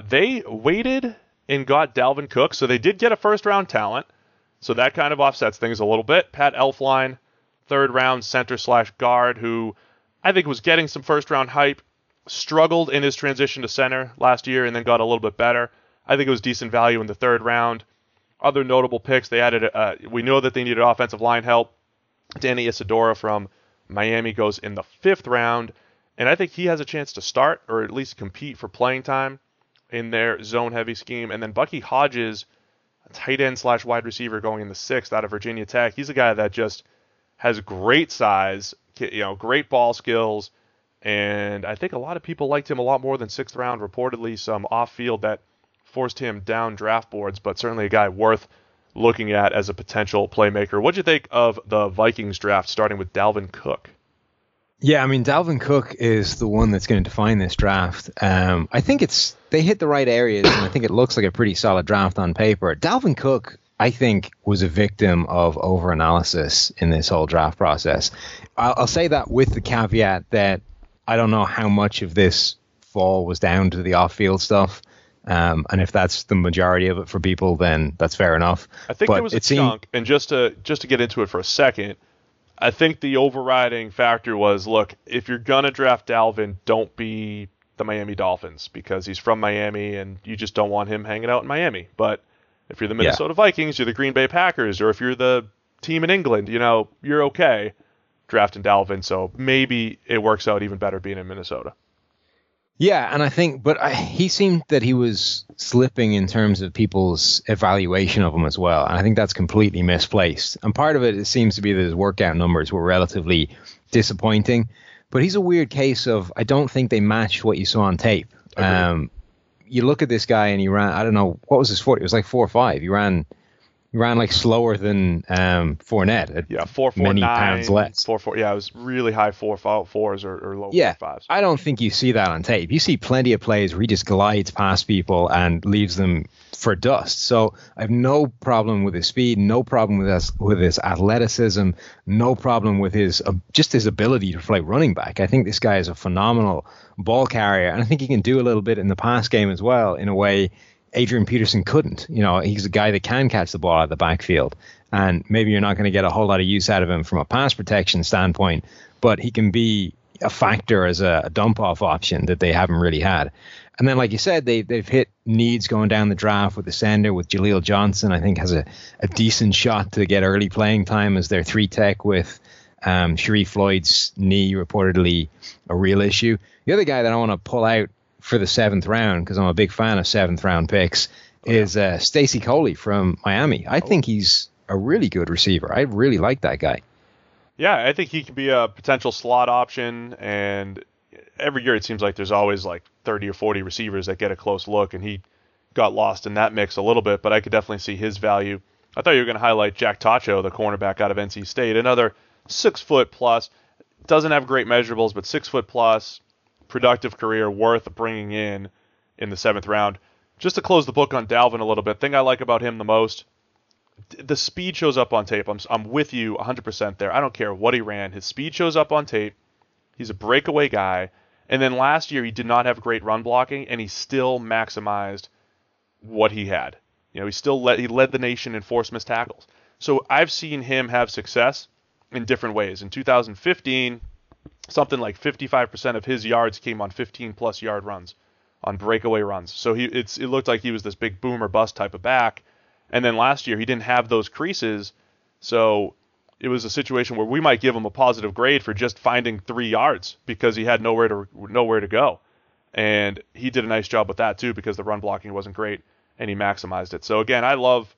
They waited and got Dalvin Cook, so they did get a first-round talent, so that kind of offsets things a little bit. Pat Elflein, third-round center/guard, who I think was getting some first-round hype, struggled in his transition to center last year and then got a little bit better. I think it was decent value in the 3rd round. Other notable picks, they added, we know that they needed offensive line help. Danny Isidora from Miami goes in the 5th round, and I think he has a chance to start or at least compete for playing time in their zone-heavy scheme. And then Bucky Hodges, a tight end/wide receiver going in the 6th out of Virginia Tech. He's a guy that just has great size, great ball skills, and I think a lot of people liked him a lot more than 6th round. Reportedly, some off-field that forced him down draft boards, but certainly a guy worth looking at as a potential playmaker. What'd you think of the Vikings draft, starting with Dalvin Cook? Yeah, I mean, Dalvin Cook is the one that's going to define this draft. I think they hit the right areas, and I think it looks like a pretty solid draft on paper. Dalvin Cook, I think, was a victim of overanalysis in this whole draft process. I'll say that with the caveat that I don't know how much of this fall was down to the off-field stuff. And if that's the majority of it for people, then that's fair enough. I think there was a chunk, and just to get into it for a second, I think the overriding factor was, look, if you're going to draft Dalvin, don't be the Miami Dolphins, because he's from Miami and you just don't want him hanging out in Miami. But if you're the Minnesota Vikings, you're the Green Bay Packers, or if you're the team in England, you're okay drafting Dalvin. So maybe it works out even better being in Minnesota. Yeah, and I think, he seemed that he was slipping in terms of people's evaluation of him as well. And I think that's completely misplaced. And part of it seems to be that his workout numbers were relatively disappointing. But he's a weird case of, I don't think they matched what you saw on tape. You look at this guy and he ran, I don't know, what was his 40? It was like 4.5. He ran like slower than Fournette at 4.49, many pounds less. 4.4. Yeah, it was really high 4.4s or low 4.5s. I don't think you see that on tape. You see plenty of plays where he just glides past people and leaves them for dust. So I have no problem with his speed, no problem with his athleticism, no problem with his ability to play running back. I think this guy is a phenomenal ball carrier, and I think he can do a little bit in the pass game as well in a way Adrian Peterson couldn't. He's a guy that can catch the ball out of the backfield, and maybe you're not going to get a whole lot of use out of him from a pass protection standpoint, but he can be a factor as a dump-off option that they haven't really had. And then, like you said, they've hit needs going down the draft with the center, with Jaleel Johnson. I think has a decent shot to get early playing time as their 3-tech with Sharif Floyd's knee reportedly a real issue. The other guy that I want to pull out for the 7th round, because I'm a big fan of 7th round picks, is Stacey Coley from Miami. I think he's a really good receiver. I really like that guy. Yeah, I think he could be a potential slot option, and every year it seems like there's always like 30 or 40 receivers that get a close look, and he got lost in that mix a little bit, but I could definitely see his value. I thought you were going to highlight Jack Tacho, the cornerback out of NC State, another 6 foot plus, doesn't have great measurables, but 6 foot plus, productive career worth bringing in the 7th round. just to close the book on Dalvin a little bit, thing I like about him the most, the speed shows up on tape. I'm with you 100% there. I don't care what he ran. His speed shows up on tape. He's a breakaway guy. And then last year he did not have great run blocking, and he still maximized what he had. You know, he led the nation in forced missed tackles. So I've seen him have success in different ways. In 2015, something like 55% of his yards came on 15-plus yard runs, on breakaway runs. So it looked like he was this big boom or bust type of back. And then last year he didn't have those creases, so it was a situation where we might give him a positive grade for just finding 3 yards because he had nowhere to go. And he did a nice job with that too because the run blocking wasn't great and he maximized it. So again, I love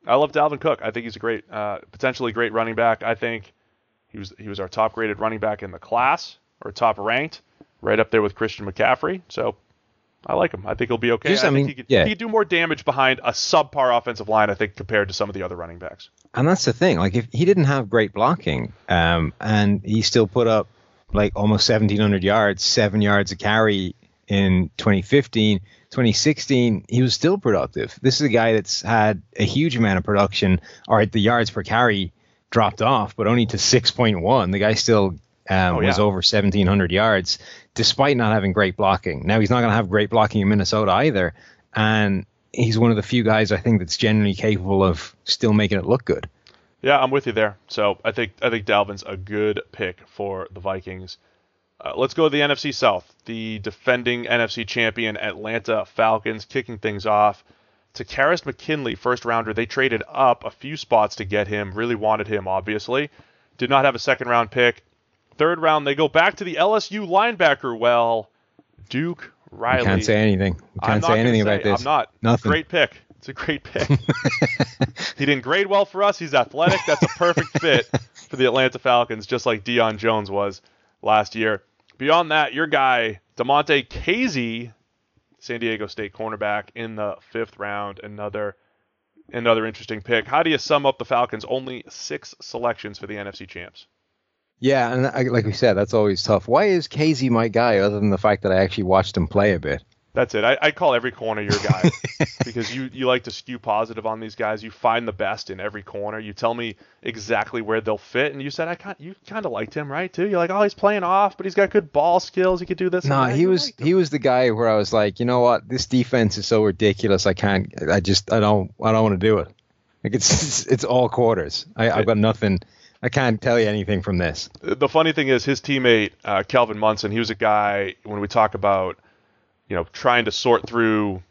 Dalvin Cook. I think he's a great, potentially great running back. I think he was our top graded running back in the class, or top ranked, right up there with Christian McCaffrey. So I like him. I think he'll be okay. I think he could do more damage behind a subpar offensive line, I think, compared to some of the other running backs. And that's the thing. Like, if he didn't have great blocking, and he still put up like almost 1,700 yards, 7 yards a carry in 2015, 2016, he was still productive. This is a guy that's had a huge amount of production. All right, the yards per carry dropped off, but only to 6.1. The guy still was over 1,700 yards, despite not having great blocking. Now, he's not going to have great blocking in Minnesota either, and he's one of the few guys I think that's genuinely capable of still making it look good. Yeah, I'm with you there. So I think Dalvin's a good pick for the Vikings. Let's go to the NFC South. The defending NFC champion Atlanta Falcons kicking things off. Takkarist McKinley, first rounder. They traded up a few spots to get him. Really wanted him, obviously. Did not have a second round pick. Third round, they go back to the LSU linebacker. Well, Duke Riley. You can't say anything. You can't say anything about this. I'm not. Nothing. Great pick. It's a great pick. He didn't grade well for us. He's athletic. That's a perfect fit for the Atlanta Falcons, just like Deion Jones was last year. Beyond that, your guy, Damontae Kazee, San Diego State cornerback in the 5th round. Another interesting pick. How do you sum up the Falcons? Only 6 selections for the NFC champs. Yeah, and like we said, that's always tough. Why is Kazee my guy, other than the fact that I actually watched him play a bit? That's it. I call every corner your guy because you like to skew positive on these guys. You find the best in every corner. You tell me exactly where they'll fit, and you said you kind of liked him, right? Too. You're like, oh, he's playing off, but he's got good ball skills. He could do this. No, he was the guy where I was like, you know what? This defense is so ridiculous. I don't want to do it. Like it's all quarters. I've got nothing. I can't tell you anything from this. The funny thing is his teammate, Calvin Munson, he was a guy, when we talk about, trying to sort through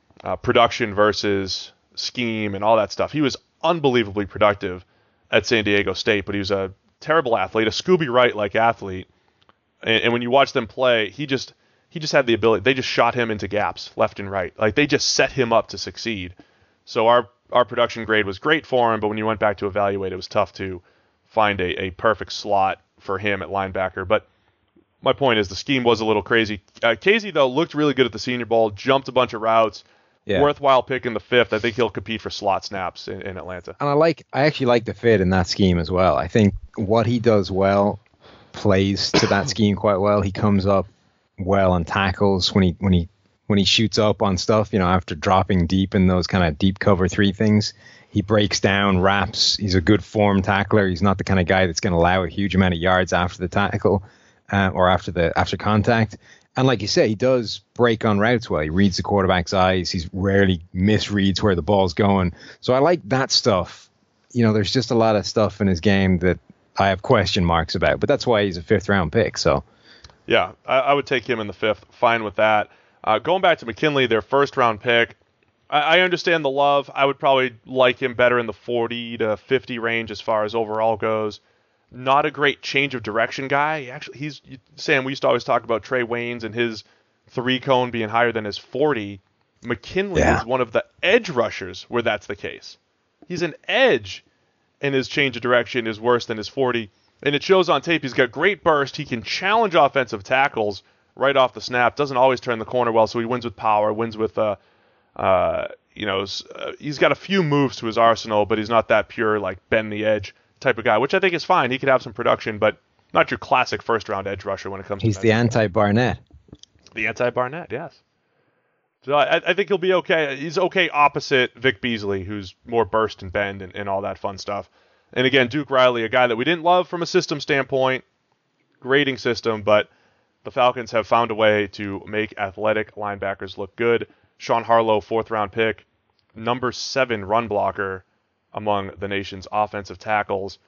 production versus scheme and all that stuff, he was unbelievably productive at San Diego State, but he was a terrible athlete, a Scooby Wright-like athlete. And when you watch them play, he just had the ability. They just shot him into gaps left and right. Like, they just set him up to succeed. So our production grade was great for him, but when you went back to evaluate, it was tough to find a perfect slot for him at linebacker. But my point is the scheme was a little crazy. Kazee, though, looked really good at the Senior Bowl, jumped a bunch of routes. Yeah. Worthwhile pick in the 5th. I think he'll compete for slot snaps in Atlanta. And I actually like the fit in that scheme as well. I think what he does well plays to that scheme quite well. He comes up well on tackles when he shoots up on stuff, after dropping deep in those kind of deep cover 3 things. He breaks down, wraps. He's a good form tackler. He's not the kind of guy that's going to allow a huge amount of yards after the tackle or after contact. And like you say, he does break on routes well. He reads the quarterback's eyes. He rarely misreads where the ball's going. So I like that stuff. There's just a lot of stuff in his game that I have question marks about. But that's why he's a 5th round pick. So yeah, I would take him in the 5th. Fine with that. Going back to McKinley, their 1st round pick. I understand the love. I would probably like him better in the 40 to 50 range as far as overall goes. Not a great change of direction guy. Actually, Sam, we used to always talk about Trey Waynes and his 3-cone being higher than his 40. McKinley is one of the edge rushers where that's the case. He's an edge, and his change of direction is worse than his 40. And it shows on tape. He's got great burst. He can challenge offensive tackles right off the snap. Doesn't always turn the corner well, so he wins with power, wins with he's got a few moves to his arsenal, but he's not that pure, like bend the edge type of guy, which I think is fine. He could have some production, but not your classic 1st round edge rusher when it comes to he's the anti-Barnett. The anti-Barnett, yes. So I think he'll be okay. He's okay opposite Vic Beasley, who's more burst and bend and all that fun stuff. And again, Duke Riley, a guy that we didn't love from a system standpoint, grading system, but the Falcons have found a way to make athletic linebackers look good. Sean Harlow, 4th-round pick, number 7 run blocker among the nation's offensive tackles.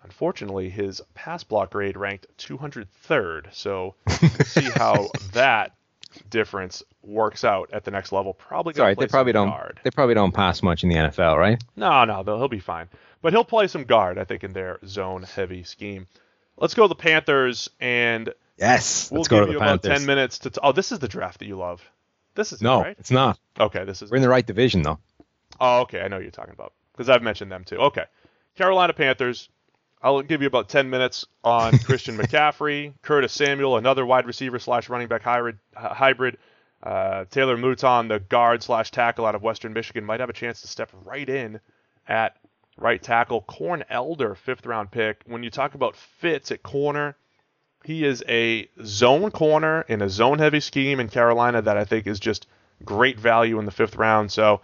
Unfortunately, his pass block grade ranked 203rd, so we'll see how that difference works out at the next level. Probably going to play some guard. They probably don't pass much in the NFL, right? No, he'll be fine. But he'll play some guard, I think, in their zone-heavy scheme. Let's go to the Panthers, and yes, we'll let's go give to you the about Panthers. 10 minutes to. Oh, this is the draft that you love. This is no, it, right? It's not. Okay, this is. We're in the right division, though. Oh, okay, I know what you're talking about because I've mentioned them too. Okay, Carolina Panthers. I'll give you about 10 minutes on Christian McCaffrey, Curtis Samuel, another wide receiver / running back hybrid. Taylor Mouton, the guard / tackle out of Western Michigan, might have a chance to step right in at right tackle. Corn Elder, 5th-round pick. When you talk about fits at corner, he is a zone corner in a zone-heavy scheme in Carolina that I think is just great value in the 5th round. So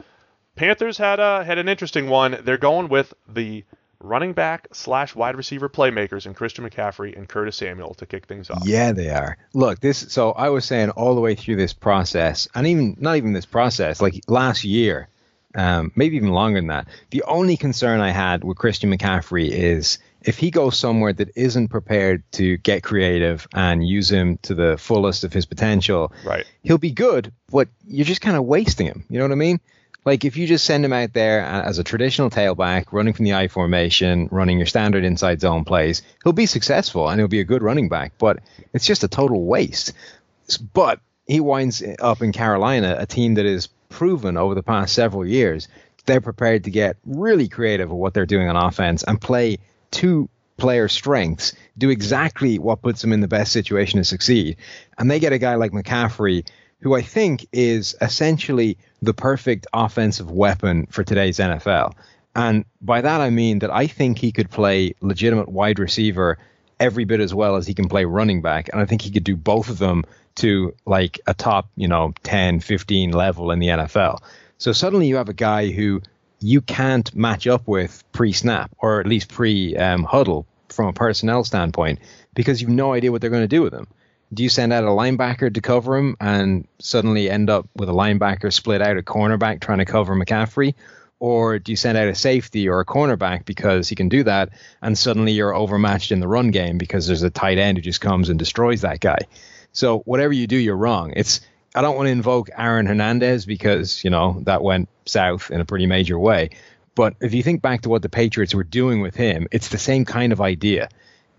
Panthers had an interesting one. They're going with the running back / wide receiver playmakers in Christian McCaffrey and Curtis Samuel to kick things off. Yeah, they are. Look, so I was saying all the way through this process, and not even this process, like last year, maybe even longer than that, the only concern I had with Christian McCaffrey is if he goes somewhere that isn't prepared to get creative and use him to the fullest of his potential, right, he'll be good, but you're just kind of wasting him. You know what I mean? Like, if you just send him out there as a traditional tailback, running from the I formation, running your standard inside zone plays, he'll be successful and he'll be a good running back, but it's just a total waste. But he winds up in Carolina, a team that is proven over the past several years they're prepared to get really creative with what they're doing on offense and play to player strengths, do exactly what puts them in the best situation to succeed. And they get a guy like McCaffrey, who I think is essentially the perfect offensive weapon for today's NFL. And by that, I mean that I think he could play legitimate wide receiver every bit as well as he can play running back. And I think he could do both of them to like a top, 10, 15 level in the NFL. So suddenly you have a guy who you can't match up with pre-snap, or at least pre-huddle from a personnel standpoint, because you've no idea what they're going to do with him. Do you send out a linebacker to cover him and suddenly end up with a linebacker split out at cornerback trying to cover McCaffrey? Or do you send out a safety or a cornerback because he can do that, and suddenly you're overmatched in the run game because there's a tight end who just comes and destroys that guy? So whatever you do, you're wrong. I don't want to invoke Aaron Hernandez because, that went south in a pretty major way. But if you think back to what the Patriots were doing with him, it's the same kind of idea.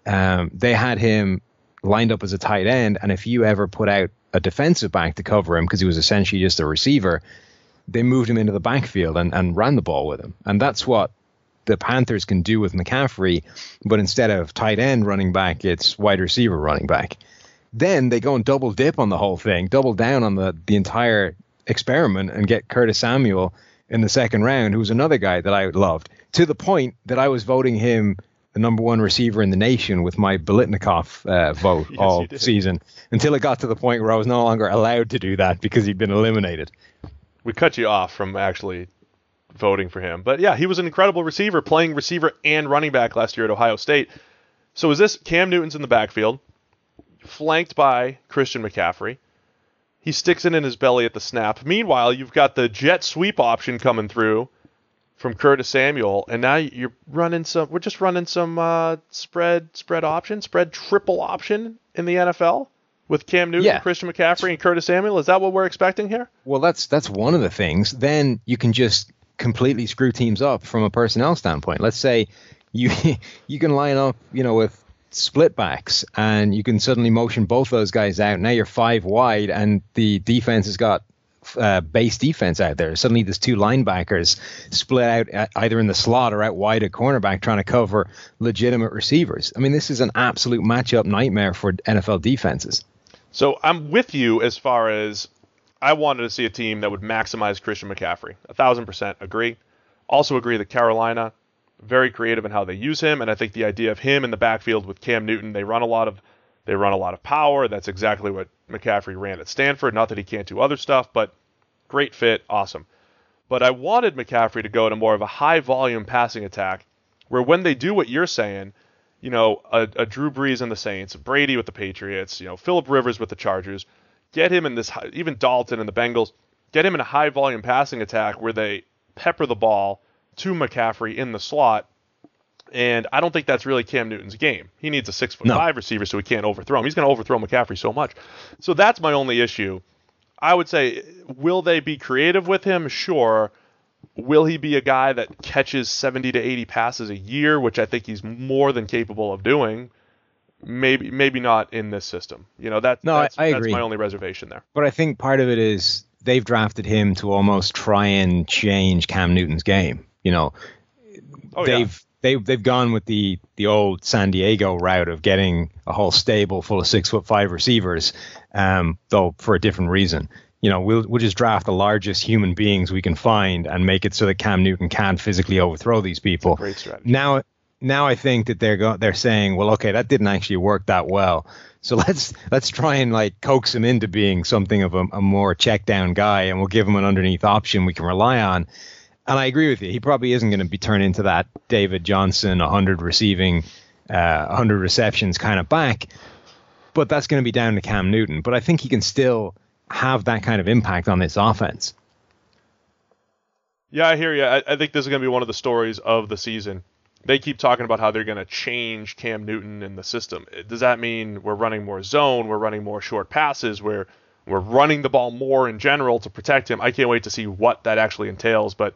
They had him lined up as a tight end, and if you ever put out a defensive back to cover him because he was essentially just a receiver, they moved him into the backfield and ran the ball with him. And that's what the Panthers can do with McCaffrey, but instead of tight end running back, it's wide receiver running back. Then they go and double dip on the whole thing, double down on the entire experiment, and get Curtis Samuel in the 2nd round, who's another guy that I loved, to the point that I was voting him the number 1 receiver in the nation with my Biletnikoff vote yes, all season, until it got to the point where I was no longer allowed to do that because he'd been eliminated. We cut you off from actually voting for him. But yeah, he was an incredible receiver, playing receiver and running back last year at Ohio State. So is this Cam Newton's in the backfield, flanked by Christian McCaffrey. He sticks it in his belly at the snap. Meanwhile, you've got the jet sweep option coming through from Curtis Samuel, and now we're just running some spread option, spread triple option in the NFL with Cam Newton, Christian McCaffrey, and Curtis Samuel. Is that what we're expecting here? Well, that's one of the things. Then you can just completely screw teams up from a personnel standpoint. Let's say you can line up, with split backs, and you can suddenly motion both those guys out. Now you're 5 wide, and the defense has got base defense out there. Suddenly there's 2 linebackers split out either in the slot or out wide at cornerback trying to cover legitimate receivers. I mean, this is an absolute matchup nightmare for NFL defenses. So I'm with you as far as I wanted to see a team that would maximize Christian McCaffrey. 1,000% agree. Also agree that Carolina, very creative in how they use him, and I think the idea of him in the backfield with Cam Newton, they run a lot of power. That's exactly what McCaffrey ran at Stanford. Not that he can't do other stuff, but Great fit, awesome. But I wanted McCaffrey to go to more of a high-volume passing attack, where when they do what you're saying, a Drew Brees and the Saints, Brady with the Patriots, Phillip Rivers with the Chargers, get him in this, even Dalton and the Bengals, get him in a high-volume passing attack where they pepper the ball to McCaffrey in the slot. And I don't think that's really Cam Newton's game. He needs a 6'5" receiver so he can't overthrow him. He's going to overthrow McCaffrey so much. So that's my only issue. I would say, will they be creative with him? Sure. Will he be a guy that catches 70 to 80 passes a year, which I think he's more than capable of doing? Maybe not in this system. That's I agree. My only reservation there. But I think part of it is they've drafted him to almost try and change Cam Newton's game. They've gone with the old San Diego route of getting a whole stable full of 6'5" receivers, though for a different reason. We'll just draft the largest human beings we can find and make it so that Cam Newton can't physically overthrow these people. Great strategy. Now I think that they're saying, well, okay, that didn't actually work that well. So let's try and coax him into being something of a more check down guy, and we'll give him an underneath option we can rely on. And I agree with you. He probably isn't going to be turned into that David Johnson 100 receiving, 100 receptions kind of back. But that's going to be down to Cam Newton. But I think he can still have that kind of impact on this offense. Yeah, I hear you. I think this is going to be one of the stories of the season. They keep talking about how they're going to change Cam Newton in the system. Does that mean we're running more zone? We're running more short passes? We're running the ball more in general to protect him? I can't wait to see what that actually entails, but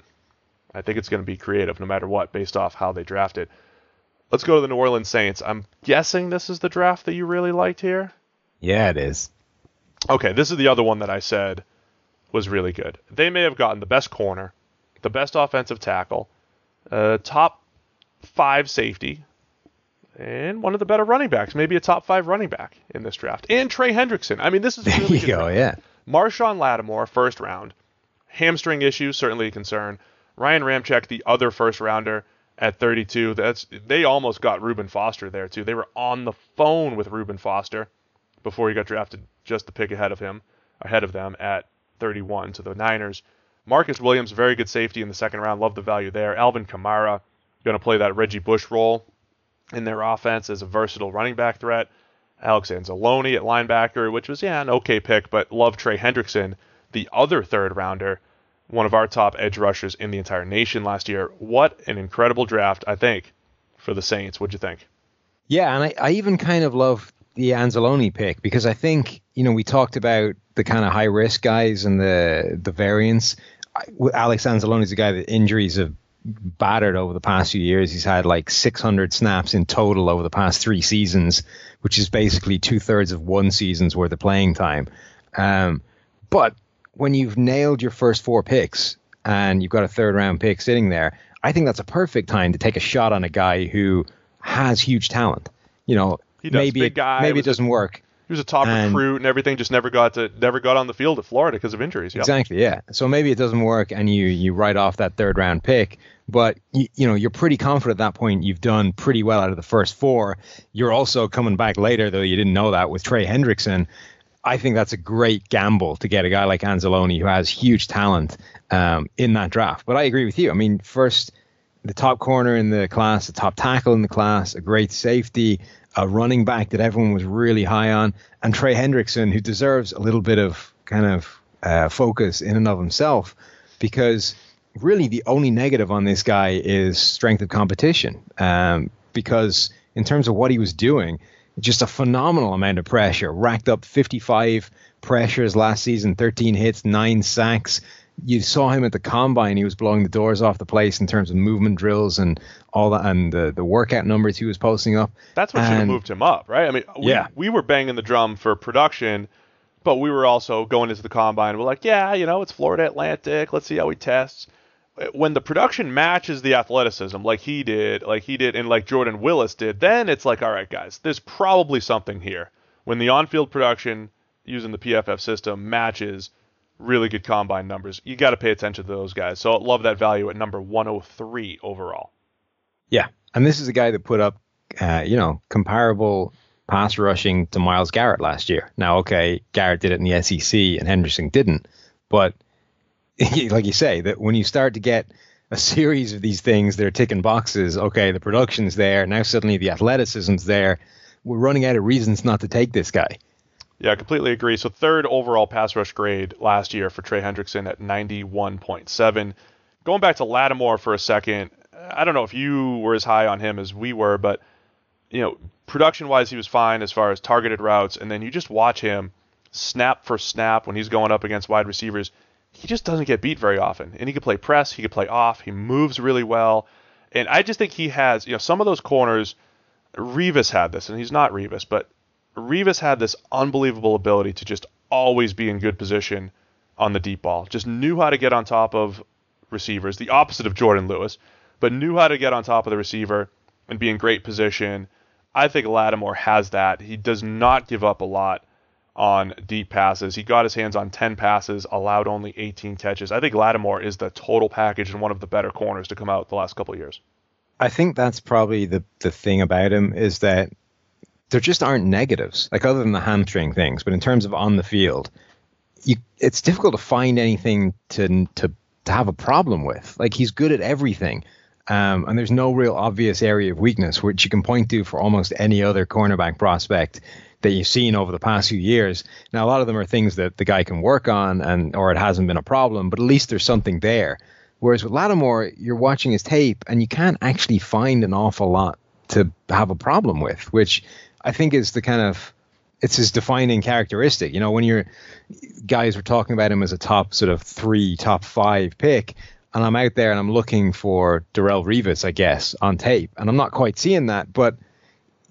I think it's going to be creative no matter what based off how they draft it. Let's go to the New Orleans Saints. I'm guessing this is the draft that you really liked here? Yeah, it is. Okay, this is the other one that I said was really good. They may have gotten the best corner, the best offensive tackle, top 5 safety, and one of the better running backs, maybe a top 5 running back in this draft. And Trey Hendrickson. I mean, this is really good. Yeah. Marshawn Lattimore, first round. Hamstring issues, certainly a concern. Ryan Ramczyk, the other first rounder at 32. They almost got Reuben Foster there too. They were on the phone with Reuben Foster before he got drafted, just the pick ahead of them at 31 to the Niners. Marcus Williams, very good safety in the second round. Love the value there. Alvin Kamara, going to play that Reggie Bush role in their offense as a versatile running back threat. Alex Anzalone at linebacker, which was, an okay pick, but love Trey Hendrickson, the other third rounder, one of our top edge rushers in the entire nation last year. What an incredible draft, I think, for the Saints. What'd you think? Yeah, and I even kind of love the Anzalone pick because I think, we talked about the kind of high-risk guys and the variance. Alex Anzalone is a guy that injuries have battered over the past few years. He's had 600 snaps in total over the past 3 seasons, which is basically 2/3 of one season's worth of playing time. But when you've nailed your first 4 picks and you've got a third round pick sitting there, I think that's a perfect time to take a shot on a guy who has huge talent. He does. Maybe it doesn't work. He was a top recruit and everything, just never got on the field at Florida because of injuries. Yep. Exactly, yeah. So maybe it doesn't work and you write off that third round pick, but you're pretty confident at that point you've done pretty well out of the first 4. You're also coming back later, though you didn't know that, with Trey Hendrickson. I think that's a great gamble to get a guy like Anzalone who has huge talent in that draft. But I agree with you. I mean, first, the top corner in the class, the top tackle in the class, a great safety, a running back that everyone was really high on, and Trey Hendrickson, who deserves a little bit of kind of focus in and of himself, because really the only negative on this guy is strength of competition, because in terms of what he was doing, just a phenomenal amount of pressure, racked up 55 pressures last season, 13 hits, 9 sacks. You saw him at the combine. He was blowing the doors off the place in terms of movement drills and all that, and the workout numbers he was posting up. That's what should have moved him up, right? I mean, we were banging the drum for production, but we were also going into the combine. We're like, it's Florida Atlantic. Let's see how he tests. When the production matches the athleticism, like he did, and like Jordan Willis did, then it's like, all right, guys, there's probably something here. When the on-field production using the PFF system matches really good combine numbers, you got to pay attention to those guys. So I love that value at number 103 overall. Yeah, and this is a guy that put up, comparable pass rushing to Myles Garrett last year. Now, okay, Garrett did it in the SEC and Henderson didn't, but like you say, that when you start to get a series of these things that are ticking boxes, okay, the production's there, now suddenly the athleticism's there, we're running out of reasons not to take this guy. Yeah, I completely agree. So third overall pass rush grade last year for Trey Hendrickson at 91.7. Going back to Lattimore for a second, I don't know if you were as high on him as we were, but production-wise, he was fine as far as targeted routes. And then you just watch him snap for snap when he's going up against wide receivers. He just doesn't get beat very often. And he could play press, he could play off, he moves really well. And I just think he has, some of those corners, Revis had this, and he's not Revis, but Revis had this unbelievable ability to just always be in good position on the deep ball. Just knew how to get on top of receivers, the opposite of Jordan Lewis, but knew how to get on top of the receiver and be in great position. I think Lattimore has that. He does not give up a lot on deep passes. He got his hands on 10 passes, allowed only 18 catches. I think Lattimore is the total package and one of the better corners to come out the last couple of years. I think that's probably the thing about him is that there just aren't negatives, like other than the hamstring things. But in terms of on the field, it's difficult to find anything to have a problem with. Like, he's good at everything. And there's no real obvious area of weakness, which you can point to for almost any other cornerback prospect that you've seen over the past few years. Now, a lot of them are things that the guy can work on, or it hasn't been a problem, but at least there's something there. Whereas with Lattimore, you're watching his tape and you can't actually find an awful lot to have a problem with, which I think is it's his defining characteristic. When guys were talking about him as a top sort of 3, top 5 pick, and I'm out there and I'm looking for Darrelle Revis, I guess, on tape, and I'm not quite seeing that. But,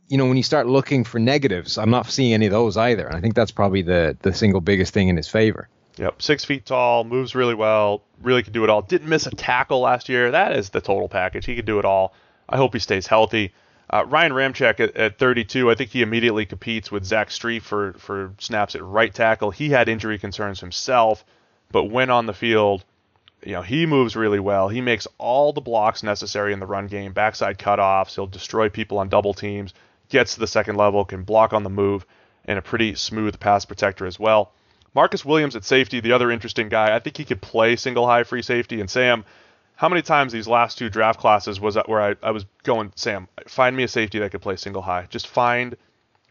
when you start looking for negatives, I'm not seeing any of those either. And I think that's probably the single biggest thing in his favor. Yep, 6 feet tall, moves really well, really can do it all. Didn't miss a tackle last year. That is the total package. He could do it all. I hope he stays healthy. Ryan Ramczyk at 32, I think he immediately competes with Zach Strief for snaps at right tackle. He had injury concerns himself, but when on the field, he moves really well. He makes all the blocks necessary in the run game, backside cutoffs. He'll destroy people on double teams, gets to the second level, can block on the move, and a pretty smooth pass protector as well. Marcus Williams at safety, the other interesting guy. I think he could play single high free safety. And Sam, how many times these last 2 draft classes was that where I was going, Sam, find me a safety that could play single high. Just find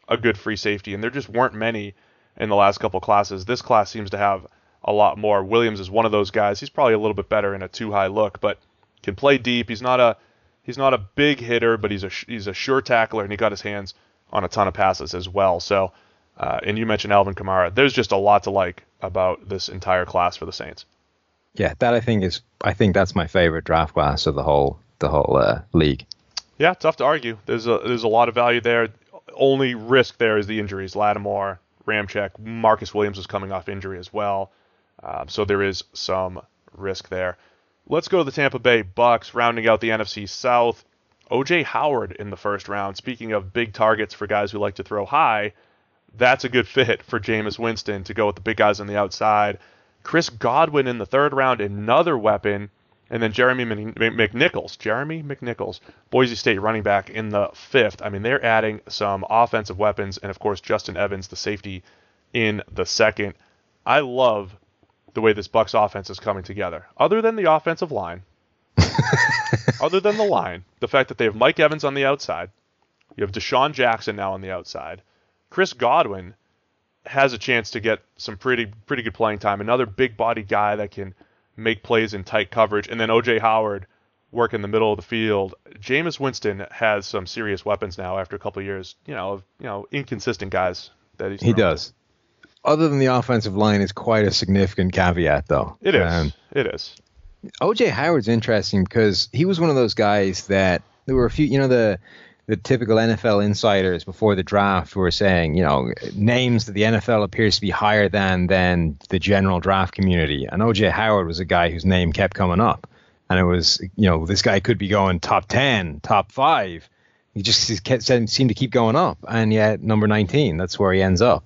a good free safety. And there just weren't many in the last couple classes. This class seems to have a lot more. Williams is one of those guys. He's probably a little bit better in a 2-high look, but can play deep. He's not a big hitter, but he's a sure tackler, and he got his hands on a ton of passes as well. So, and you mentioned Alvin Kamara. There's just a lot to like about this entire class for the Saints. Yeah, that I think that's my favorite draft class of the whole league. Yeah, tough to argue. There's a lot of value there. Only risk there is the injuries. Lattimore, Ramczyk, Marcus Williams is coming off injury as well. So there is some risk there. Let's go to the Tampa Bay Bucks, rounding out the NFC South. O.J. Howard in the first round. Speaking of big targets for guys who like to throw high, that's a good fit for Jameis Winston to go with the big guys on the outside. Chris Godwin in the third round, another weapon. And then Jeremy McNichols, Boise State running back in the fifth. I mean, they're adding some offensive weapons. And, of course, Justin Evans, the safety, in the second. I love the way this Bucs offense is coming together. Other than the offensive line, the fact that they have Mike Evans on the outside, you have Deshaun Jackson now on the outside, Chris Godwin has a chance to get some pretty good playing time. Another big body guy that can make plays in tight coverage, and then O.J. Howard work in the middle of the field. Jameis Winston has some serious weapons now after a couple of years, of inconsistent guys that he's thrown. He does. Other than the offensive line is quite a significant caveat, though. It is. It is. O.J. Howard's interesting because he was one of those guys that there were a few, the typical NFL insiders before the draft who were saying, names that the NFL appears to be higher than the general draft community. And O.J. Howard was a guy whose name kept coming up. And it was, this guy could be going top 10, top 5. He just seemed to keep going up. And yet, number 19, that's where he ends up.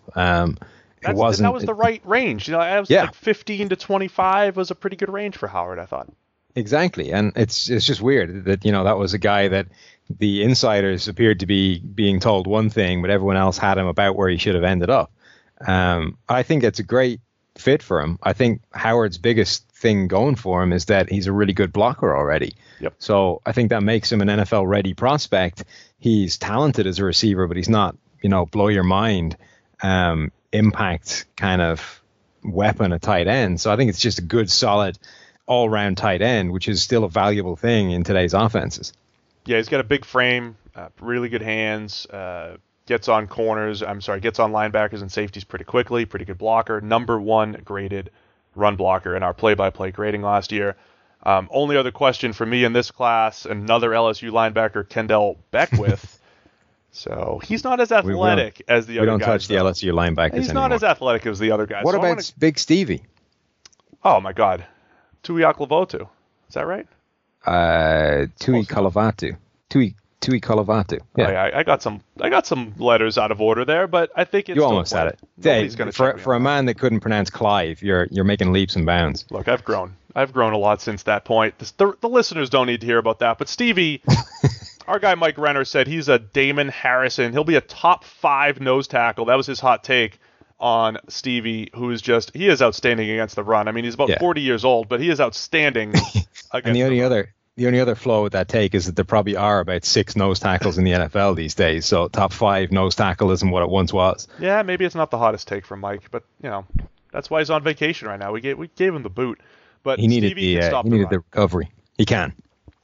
That was the right range. Like 15 to 25 was a pretty good range for Howard, I thought. Exactly. And it's just weird that, that was a guy that the insiders appeared to be being told one thing, but everyone else had him about where he should have ended up. I think it's a great fit for him. I think Howard's biggest thing going for him is that he's a really good blocker already. Yep. So I think that makes him an NFL ready prospect. He's talented as a receiver, but he's not, blow your mind impact kind of weapon at tight end. So I think it's just a good, solid, all-round tight end, which is still a valuable thing in today's offenses. Yeah, he's got a big frame, really good hands, gets on linebackers and safeties pretty quickly, pretty good blocker, number 1 graded run blocker in our play-by-play grading last year. Only other question for me in this class, another LSU linebacker, Kendall Beckwith. So he's not as athletic as the other guys. We don't touch the LSU linebackers He's anymore. not as athletic as the other guys. What about Big Stevie? Oh, my God. Tui Aklavotu. Is that right? Tui Kalavatu. Tui Kalavatu. Yeah. Oh, yeah, I got some letters out of order there, but I think it's you almost had it. Nobody's gonna for a man that couldn't pronounce Clive, you're making leaps and bounds. Look, I've grown a lot since that point. The listeners don't need to hear about that, but Stevie, our guy Mike Renner said he's a Damon Harrison. He'll be a top 5 nose tackle. That was his hot take on Stevie, who is he is outstanding against the run. I mean, he's about 40 years old, but he is outstanding against and the only other flaw with that take is that there probably are about 6 nose tackles in the NFL these days. So top 5 nose tackle isn't what it once was. Yeah, maybe it's not the hottest take from Mike, but that's why he's on vacation right now. We gave him the boot, but he needed the recovery. He can.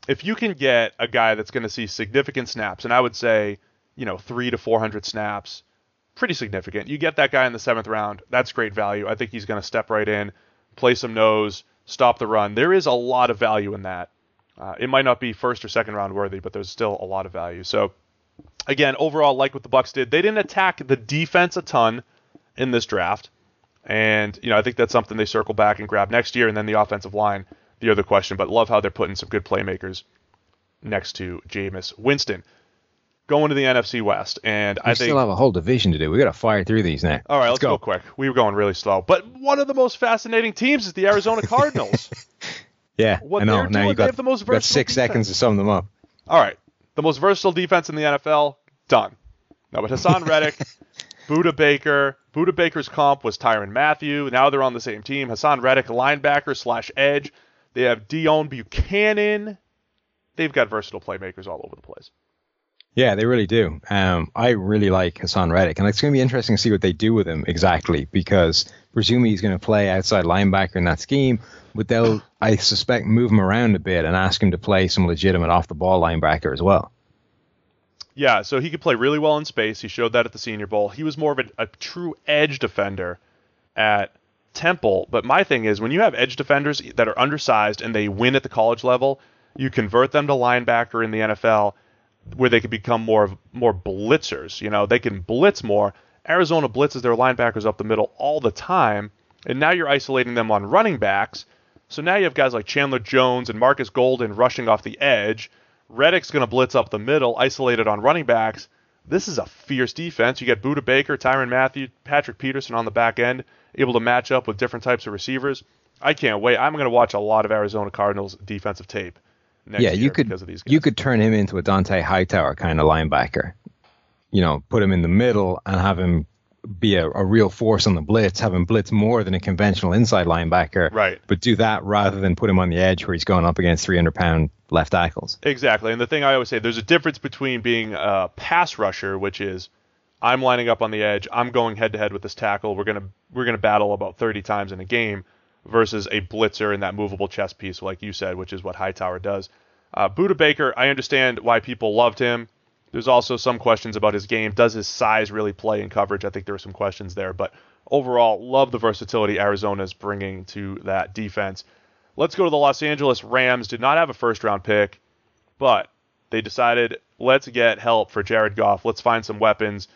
If you can get a guy that's going to see significant snaps, and I would say 300 to 400 snaps, pretty significant. You get that guy in the 7th round. That's great value. I think he's going to step right in, play some nose, stop the run. There is a lot of value in that. It might not be 1st or 2nd round worthy, but there's still a lot of value. So, again, overall, like what the Bucs did, they didn't attack the defense a ton in this draft, and I think that's something they circle back and grab next year. And then the offensive line, the other question. But love how they're putting some good playmakers next to Jameis Winston. Going to the NFC West, and I think still have a whole division to do. We got to fire through these now. All right, let's go quick. We were going really slow, but one of the most fascinating teams is the Arizona Cardinals. Yeah, what I know. Doing, now you got, the most you got 6 defense. seconds to sum them up. All right, the most versatile defense in the NFL, done. Now with Hassan Reddick, Budda Baker. Budda Baker's comp was Tyrann Mathieu. Now they're on the same team. Hassan Reddick, linebacker / edge. They have Dion Buchanan. They've got versatile playmakers all over the place. Yeah, they really do. I really like Hassan Reddick, and it's going to be interesting to see what they do with him exactly, because presumably he's going to play outside linebacker in that scheme, but they'll, I suspect, move him around a bit and ask him to play some legitimate off-the-ball linebacker as well. Yeah, so he could play really well in space. He showed that at the Senior Bowl. He was more of a true edge defender at Temple, but my thing is, when you have edge defenders that are undersized and they win at the college level, you convert them to linebacker in the NFL, where they could become more blitzers. They can blitz more. Arizona blitzes their linebackers up the middle all the time, and now you're isolating them on running backs. So now you have guys like Chandler Jones and Marcus Golden rushing off the edge. Reddick's going to blitz up the middle, isolated on running backs. This is a fierce defense. You get Budda Baker, Tyrann Mathieu, Patrick Peterson on the back end, able to match up with different types of receivers. I can't wait. I'm going to watch a lot of Arizona Cardinals defensive tape. You could turn him into a Dante Hightower kind of linebacker. Put him in the middle and have him be a real force on the blitz, have him blitz more than a conventional inside linebacker. Right. But do that rather than put him on the edge where he's going up against 300-pound left tackles. Exactly. And the thing I always say, there's a difference between being a pass rusher, which is I'm lining up on the edge, I'm going head-to-head with this tackle, we're gonna battle about 30 times in a game, versus a blitzer in that movable chess piece, like you said, which is what Hightower does. Budda Baker, I understand why people loved him. There's also some questions about his game. Does his size really play in coverage? I think there were some questions there. But overall, love the versatility Arizona's bringing to that defense. Let's go to the Los Angeles Rams. Did not have a first-round pick, but they decided, let's get help for Jared Goff. Let's find some weapons.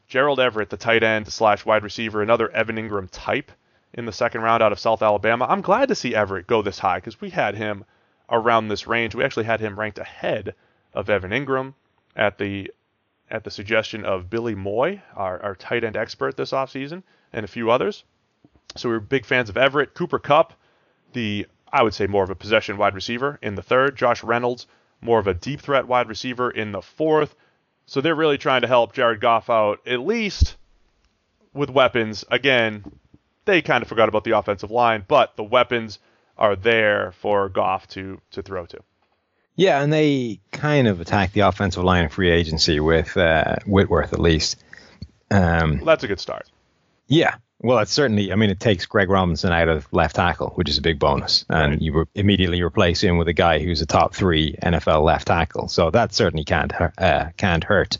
Gerald Everett, the tight end / wide receiver, another Evan Ingram type in the 2nd round out of South Alabama. I'm glad to see Everett go this high because we had him around this range. We actually had him ranked ahead of Evan Ingram at the suggestion of Billy Moy, our tight end expert this offseason, and a few others. So we were big fans of Everett. Cooper Kupp, I would say more of a possession wide receiver in the 3rd. Josh Reynolds, more of a deep threat wide receiver in the 4th. So they're really trying to help Jared Goff out, at least with weapons. Again, they kind of forgot about the offensive line, but the weapons are there for Goff to throw to. Yeah, and they kind of attacked the offensive line in free agency with Whitworth, at least. Well, that's a good start. Yeah. Well, it's certainly, it takes Greg Robinson out of left tackle, which is a big bonus. And Right. you immediately replace him with a guy who's a top 3 NFL left tackle. So that certainly can't hurt.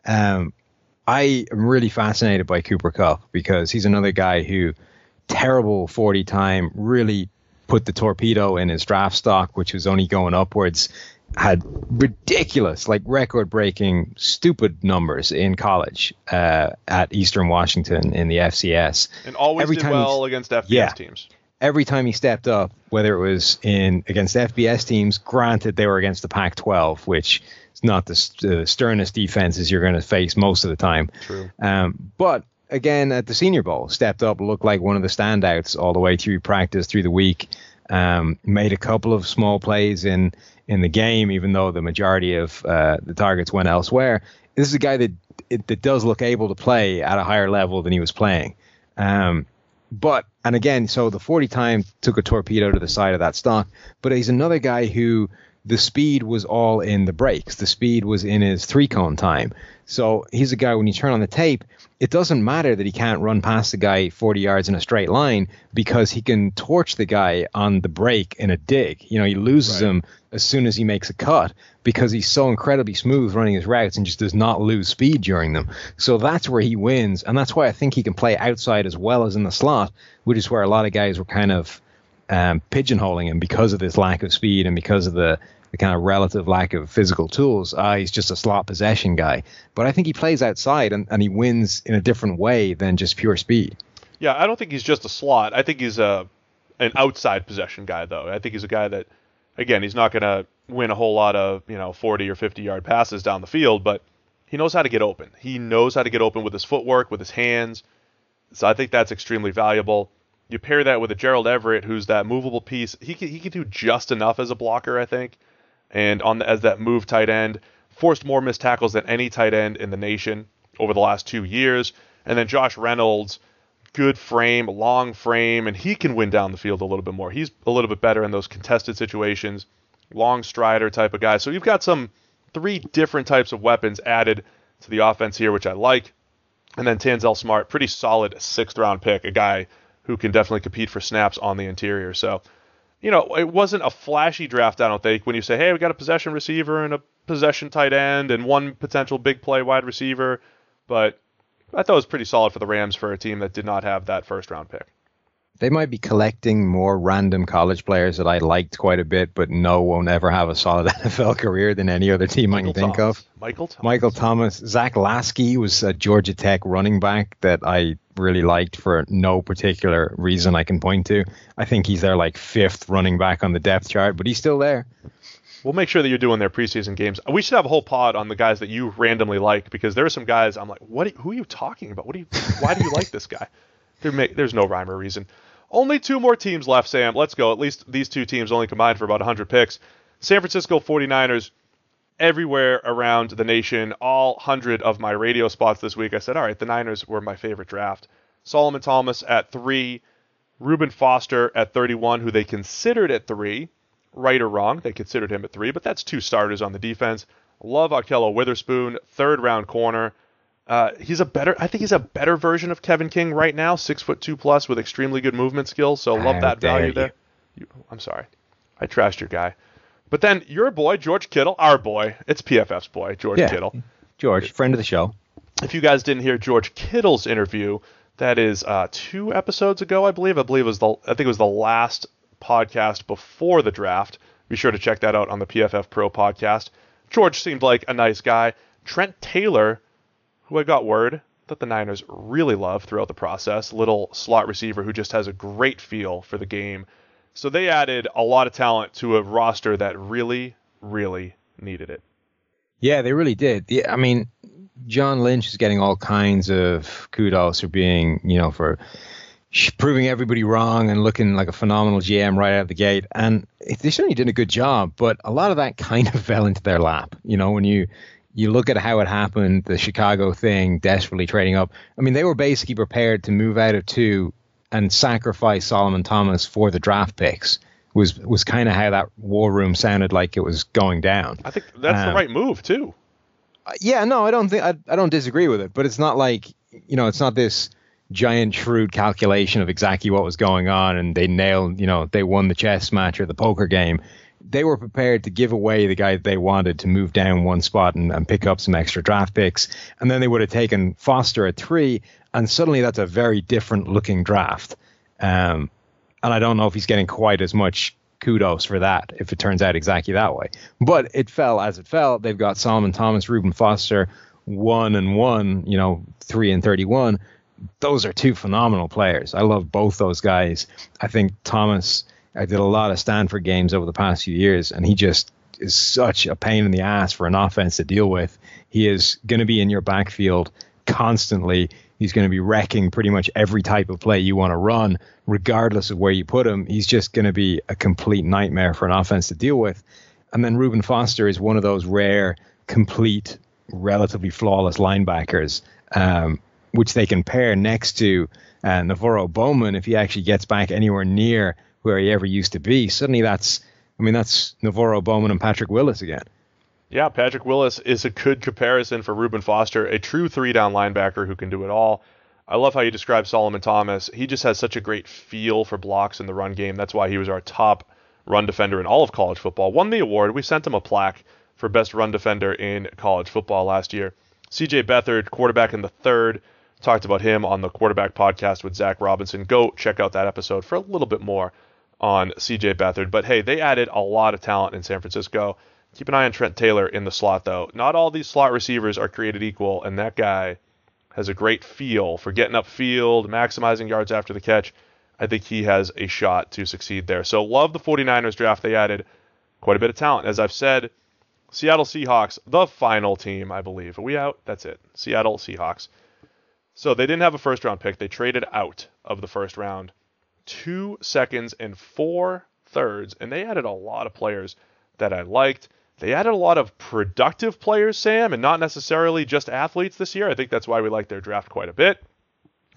I am really fascinated by Cooper Kupp because he's another guy who, terrible 40 time, really put the torpedo in his draft stock, which was only going upwards, had ridiculous, like record-breaking, stupid numbers in college at Eastern Washington in the FCS. And always did well against FBS teams. Every time he stepped up, whether it was against FBS teams, granted they were against the Pac-12, which is not the sternest defenses you're going to face most of the time. True. But again, at the Senior Bowl, stepped up, looked like one of the standouts all the way through practice, through the week. Made a couple of small plays in the game, even though the majority of the targets went elsewhere. This is a guy that does look able to play at a higher level than he was playing. And again, so the 40 time took a torpedo to the side of that stock, but he's another guy who the speed was all in the breaks. The speed was in his 3-cone time. So he's a guy, when you turn on the tape, it doesn't matter that he can't run past the guy 40 yards in a straight line because he can torch the guy on the break in a dig. He loses him as soon as he makes a cut because he's so incredibly smooth running his routes and just does not lose speed during them. So that's where he wins. And that's why I think he can play outside as well as in the slot, which is where a lot of guys were kind of pigeonholing him because of this lack of speed and because of the kind of relative lack of physical tools. He's just a slot possession guy. But I think he plays outside and he wins in a different way than just pure speed. Yeah, I don't think he's just a slot. I think he's an outside possession guy, though. I think he's a guy that, again, he's not going to win a whole lot of 40 or 50-yard passes down the field, but he knows how to get open. He knows how to get open with his footwork, with his hands. So I think that's extremely valuable. You pair that with a Gerald Everett, who's that movable piece. He can do just enough as a blocker, I think. And as that move tight end, forced more missed tackles than any tight end in the nation over the last 2 years. And then Josh Reynolds, good frame, long frame, and he can win down the field a little bit more. He's a little bit better in those contested situations, long strider type of guy. So you've got 3 different types of weapons added to the offense here, which I like. And then Tanzel Smart, pretty solid 6th-round pick, a guy who can definitely compete for snaps on the interior. So, it wasn't a flashy draft, I don't think, when you say, hey, we got a possession receiver and a possession tight end and one potential big play wide receiver. But I thought it was pretty solid for the Rams for a team that did not have that 1st-round pick. They might be collecting more random college players that I liked quite a bit, but won't ever have a solid NFL career than any other team I can think of. Michael Thomas. Zach Lasky was a Georgia Tech running back that I really liked for no particular reason I can point to. I think he's their 5th running back on the depth chart, but he's still there. We'll make sure that you're doing their preseason games. We should have a whole pod on the guys that you randomly like, because there are some guys I'm like, who are you talking about? Why do you like this guy? There's no rhyme or reason. Only 2 more teams left, Sam. Let's go. At least these 2 teams only combined for about 100 picks. San Francisco 49ers, everywhere around the nation, all 100 of my radio spots this week. I said, all right, the Niners were my favorite draft. Solomon Thomas at 3, Reuben Foster at 31, who they considered at 3. Right or wrong, they considered him at 3, but that's 2 starters on the defense. Love Okello Witherspoon, 3rd-round corner. I think he's a better version of Kevin King right now, 6'2" plus with extremely good movement skills. So love that value there. I'm sorry, I trashed your guy. But then your boy George Kittle, our boy, it's PFF's boy George Kittle. George, friend of the show. If you guys didn't hear George Kittle's interview, that is 2 episodes ago, I believe. I think it was the last podcast before the draft. Be sure to check that out on the PFF Pro podcast. George seemed like a nice guy. Trent Taylor, who I got word that the Niners really love throughout the process, little slot receiver who just has a great feel for the game. So they added a lot of talent to a roster that really, really needed it. Yeah, they really did. Yeah, I mean, John Lynch is getting all kinds of kudos for being, for proving everybody wrong and looking like a phenomenal GM right out of the gate. And they certainly did a good job, but a lot of that kind of fell into their lap. When you look at how it happened, the Chicago thing, desperately trading up. I mean, they were basically prepared to move out of 2 and sacrifice Solomon Thomas for the draft picks was kind of how that war room sounded like it was going down. I think that's the right move too. Yeah, no, I don't disagree with it, but it's not like, it's not this giant shrewd calculation of exactly what was going on and they nailed, they won the chess match or the poker game. They were prepared to give away the guy that they wanted to move down one spot and pick up some extra draft picks. And then they would have taken Foster at 3, and suddenly that's a very different looking draft. And I don't know if he's getting quite as much kudos for that if it turns out exactly that way. But it fell as it fell. They've got Solomon Thomas, Reuben Foster, 1 and 1, 3 and 31. Those are 2 phenomenal players. I love both those guys. I think Thomas, I did a lot of Stanford games over the past few years, and he just is such a pain in the ass for an offense to deal with. He is going to be in your backfield constantly. He's going to be wrecking pretty much every type of play you want to run, regardless of where you put him. He's just going to be a complete nightmare for an offense to deal with. And then Reuben Foster is one of those rare, complete, relatively flawless linebackers, which they can pair next to Navarro Bowman if he actually gets back anywhere near where he ever used to be. Suddenly that's Navarro Bowman and Patrick Willis again. Yeah, Patrick Willis is a good comparison for Reuben Foster, a true 3-down linebacker who can do it all. I love how you describe Solomon Thomas. He just has such a great feel for blocks in the run game. That's why he was our top run defender in all of college football. Won the award. We sent him a plaque for best run defender in college football last year. CJ Beathard, quarterback in the 3rd. Talked about him on the quarterback podcast with Zach Robinson. Go check out that episode for a little bit more on CJ Beathard. But hey, they added a lot of talent in San Francisco. Keep an eye on Trent Taylor in the slot, though. Not all these slot receivers are created equal, and that guy has a great feel for getting upfield, maximizing yards after the catch. I think he has a shot to succeed there. So love the 49ers draft. They added quite a bit of talent. As I've said, Seattle Seahawks, the final team, I believe. Are we out? That's it. Seattle Seahawks. So they didn't have a first-round pick. They traded out of the first round 2 seconds and 4 thirds, and they added a lot of players that I liked. They added a lot of productive players, Sam, and not necessarily just athletes this year. I think that's why we like their draft quite a bit.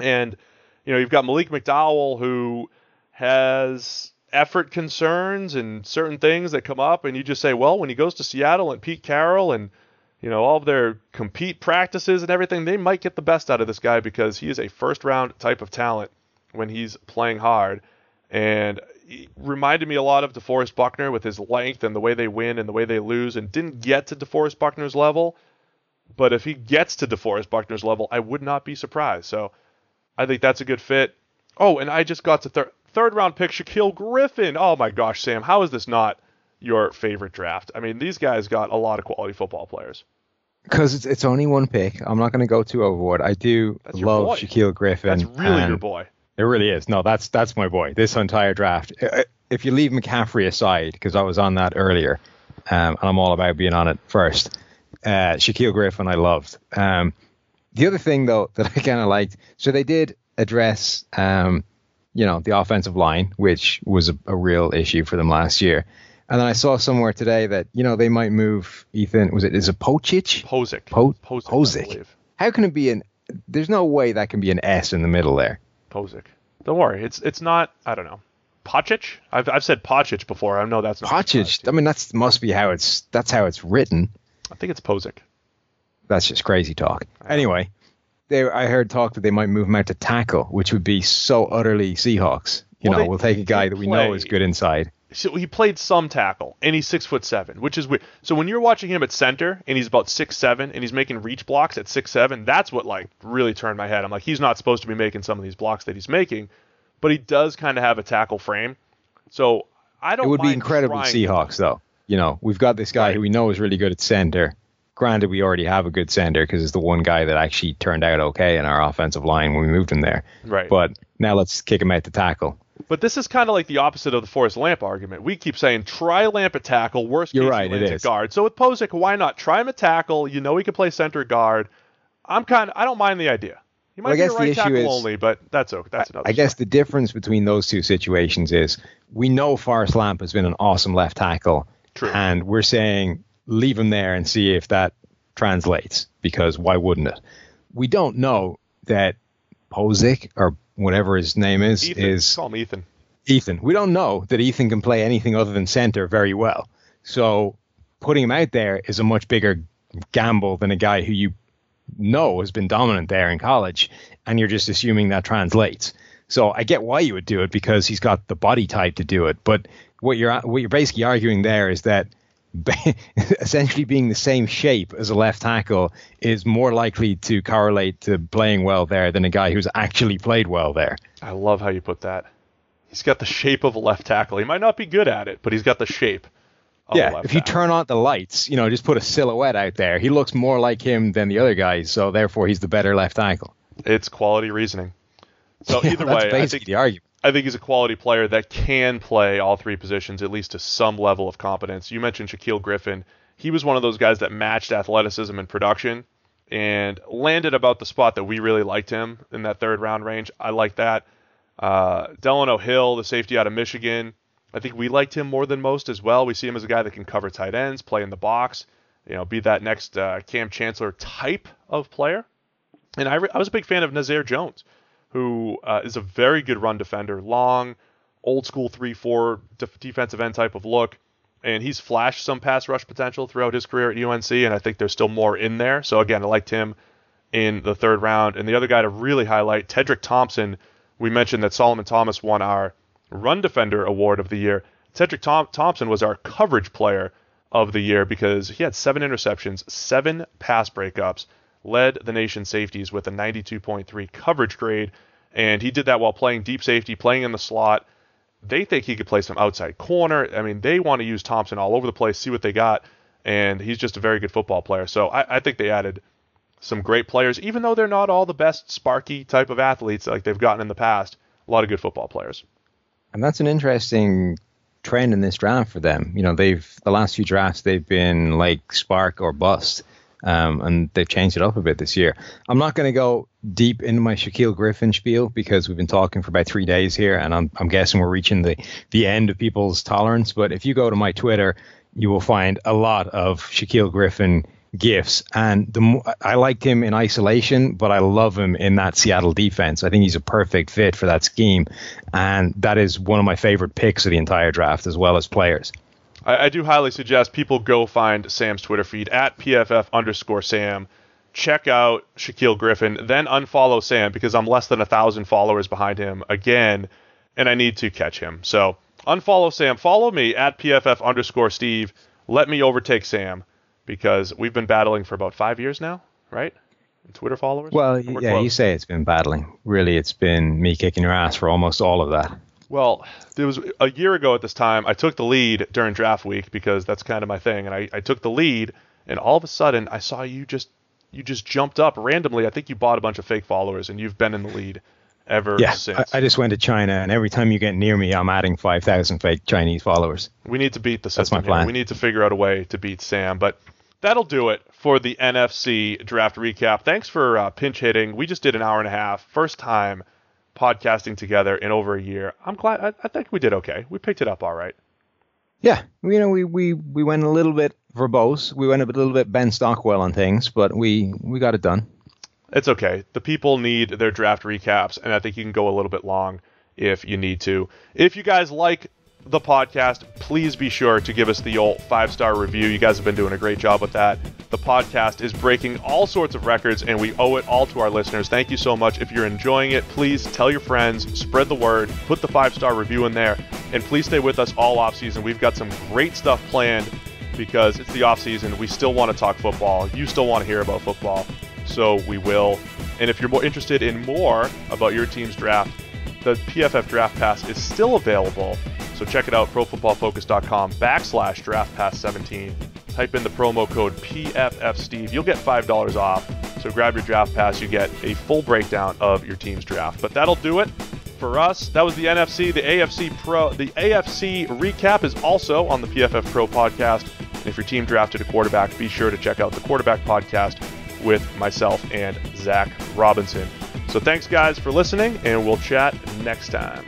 And, you've got Malik McDowell, who has effort concerns and certain things that come up, and you just say, well, when he goes to Seattle and Pete Carroll and, all of their compete practices and everything, they might get the best out of this guy because he is a first-round type of talent when he's playing hard. And he reminded me a lot of DeForest Buckner with his length and the way they win and the way they lose, and didn't get to DeForest Buckner's level. But if he gets to DeForest Buckner's level, I would not be surprised. So I think that's a good fit. Oh, and I just got to third-round pick Shaquille Griffin. Oh, my gosh, Sam, how is this not your favorite draft? I mean, these guys got a lot of quality football players. Because it's only one pick. I'm not going to go too overboard. I do love Shaquille Griffin. That's really your boy. It really is. No, that's my boy. This entire draft. If you leave McCaffrey aside, because I was on that earlier, and I'm all about being on it first, Shaquille Griffin I loved. The other thing, though, that I kind of liked, so they did address, the offensive line, which was a real issue for them last year. And then I saw somewhere today that, they might move Ethan, is it Pocic? Posick. How can it be there's no way that can be an S in the middle there. Posick. Don't worry. It's not, I don't know. Pocic? I've said Pocic before. I know that's not Pocic. I mean, must be how it's written. I think it's Posick. That's just crazy talk. Anyway, I heard talk that they might move him out to tackle, which would be so utterly Seahawks. We'll take a guy that we know is good inside. So he played some tackle, and he's 6'7", which is weird. So when you're watching him at center, and he's about 6'7", and he's making reach blocks at 6'7", that's what really turned my head. I'm like, he's not supposed to be making some of these blocks that he's making, but he does kind of have a tackle frame. So I don't. It would be incredible Seahawks, though. We've got this guy who we know is really good at center. Granted, we already have a good center because it's the one guy that actually turned out okay in our offensive line when we moved him there. Right. But now let's kick him out to tackle. But this is kind of like the opposite of the Forrest Lamp argument. We keep saying, try Lamp at tackle, worst case he lands at guard. So with Posick, why not? Try him at tackle. He can play center guard. I don't mind the idea. He might be a right tackle only, but that's okay. That's another I guess the difference between those two situations is we know Forrest Lamp has been an awesome left tackle. True. And we're saying leave him there and see if that translates, because why wouldn't it? We don't know that Posick or whatever his name is, call him Ethan. Ethan. We don't know that Ethan can play anything other than center very well. So putting him out there is a much bigger gamble than a guy who you know has been dominant there in college, and you're just assuming that translates. So I get why you would do it, because he's got the body type to do it. But what you're basically arguing there is that essentially being the same shape as a left tackle is more likely to correlate to playing well there than a guy who's actually played well there. I love how you put that. He's got the shape of a left tackle. He might not be good at it, but he's got the shape of a left tackle. If you turn on the lights, just put a silhouette out there, he looks more like him than the other guys, so therefore he's the better left tackle. It's quality reasoning. So either way, the argument. I think he's a quality player that can play all three positions, at least to some level of competence. You mentioned Shaquille Griffin. He was one of those guys that matched athleticism and production and landed about the spot that we really liked him in that third round range. I like that. Delano Hill, the safety out of Michigan, I think we liked him more than most as well. We see him as a guy that can cover tight ends, play in the box, be that next Cam Chancellor type of player. And I was a big fan of Nazir Jones, who is a very good run defender, long, old school 3-4 defensive end type of look. And he's flashed some pass rush potential throughout his career at UNC, and I think there's still more in there. So again, I liked him in the third round. And the other guy to really highlight, Tedrick Thompson. We mentioned that Solomon Thomas won our Run Defender Award of the year. Tedrick Thompson was our Coverage Player of the year because he had 7 interceptions, 7 pass breakups, led the nation's safeties with a 92.3 coverage grade, and he did that while playing deep safety, playing in the slot. They think he could play some outside corner. I mean, they want to use Thompson all over the place, see what they got, and he's just a very good football player. So I think they added some great players, even though they're not all the best sparky type of athletes like they've gotten in the past. A lot of good football players. And that's an interesting trend in this draft for them. The last few drafts, they've been like spark or bust. And they've changed it up a bit this year. I'm not going to go deep into my Shaquille Griffin spiel because we've been talking for about 3 days here, and I'm guessing we're reaching the end of people's tolerance. But if you go to my Twitter, you will find a lot of Shaquille Griffin gifs. And I liked him in isolation, but I love him in that Seattle defense. I think he's a perfect fit for that scheme. And that is one of my favorite picks of the entire draft, as well as players. I do highly suggest people go find Sam's Twitter feed at PFF_Sam. Check out Shaquille Griffin, then unfollow Sam because I'm less than 1,000 followers behind him again, and I need to catch him. So unfollow Sam. Follow me at PFF_Steve. Let me overtake Sam because we've been battling for about 5 years now, right? Twitter followers? Well, yeah, you say it's been battling. Really, it's been me kicking your ass for almost all of that. Well, it was a year ago at this time, I took the lead during draft week because that's kind of my thing. And I took the lead, and all of a sudden, I saw you just jumped up randomly. I think you bought a bunch of fake followers, and you've been in the lead ever since. I just went to China, and every time you get near me, I'm adding 5,000 fake Chinese followers. We need to beat the system. That's my plan. We need to figure out a way to beat Sam. But that'll do it for the NFC draft recap. Thanks for pinch hitting. We just did an hour and a half. First time podcasting together in over a year. I'm glad. I think we did okay. We picked it up all right. Yeah, we went a little bit verbose. We went a little bit Ben Stockwell on things, but we got it done. It's okay. The people need their draft recaps, and I think you can go a little bit long if you need to. If you guys like the podcast, please be sure to give us the old 5-star review. You guys have been doing a great job with that. The podcast is breaking all sorts of records, and we owe it all to our listeners. Thank you so much. If you're enjoying it, please tell your friends, spread the word, put the 5-star review in there, and please stay with us all offseason. We've got some great stuff planned because it's the offseason. We still want to talk football. You still want to hear about football, so we will. And if you're more interested in more about your team's draft, the PFF Draft Pass is still available. So check it out, profootballfocus.com/draftpass17. Type in the promo code PFFSteve. You'll get $5 off. So grab your draft pass. You get a full breakdown of your team's draft. But that'll do it for us. That was the NFC. The AFC recap is also on the PFF Pro podcast. And if your team drafted a quarterback, be sure to check out the quarterback podcast with myself and Zach Robinson. So thanks, guys, for listening, and we'll chat next time.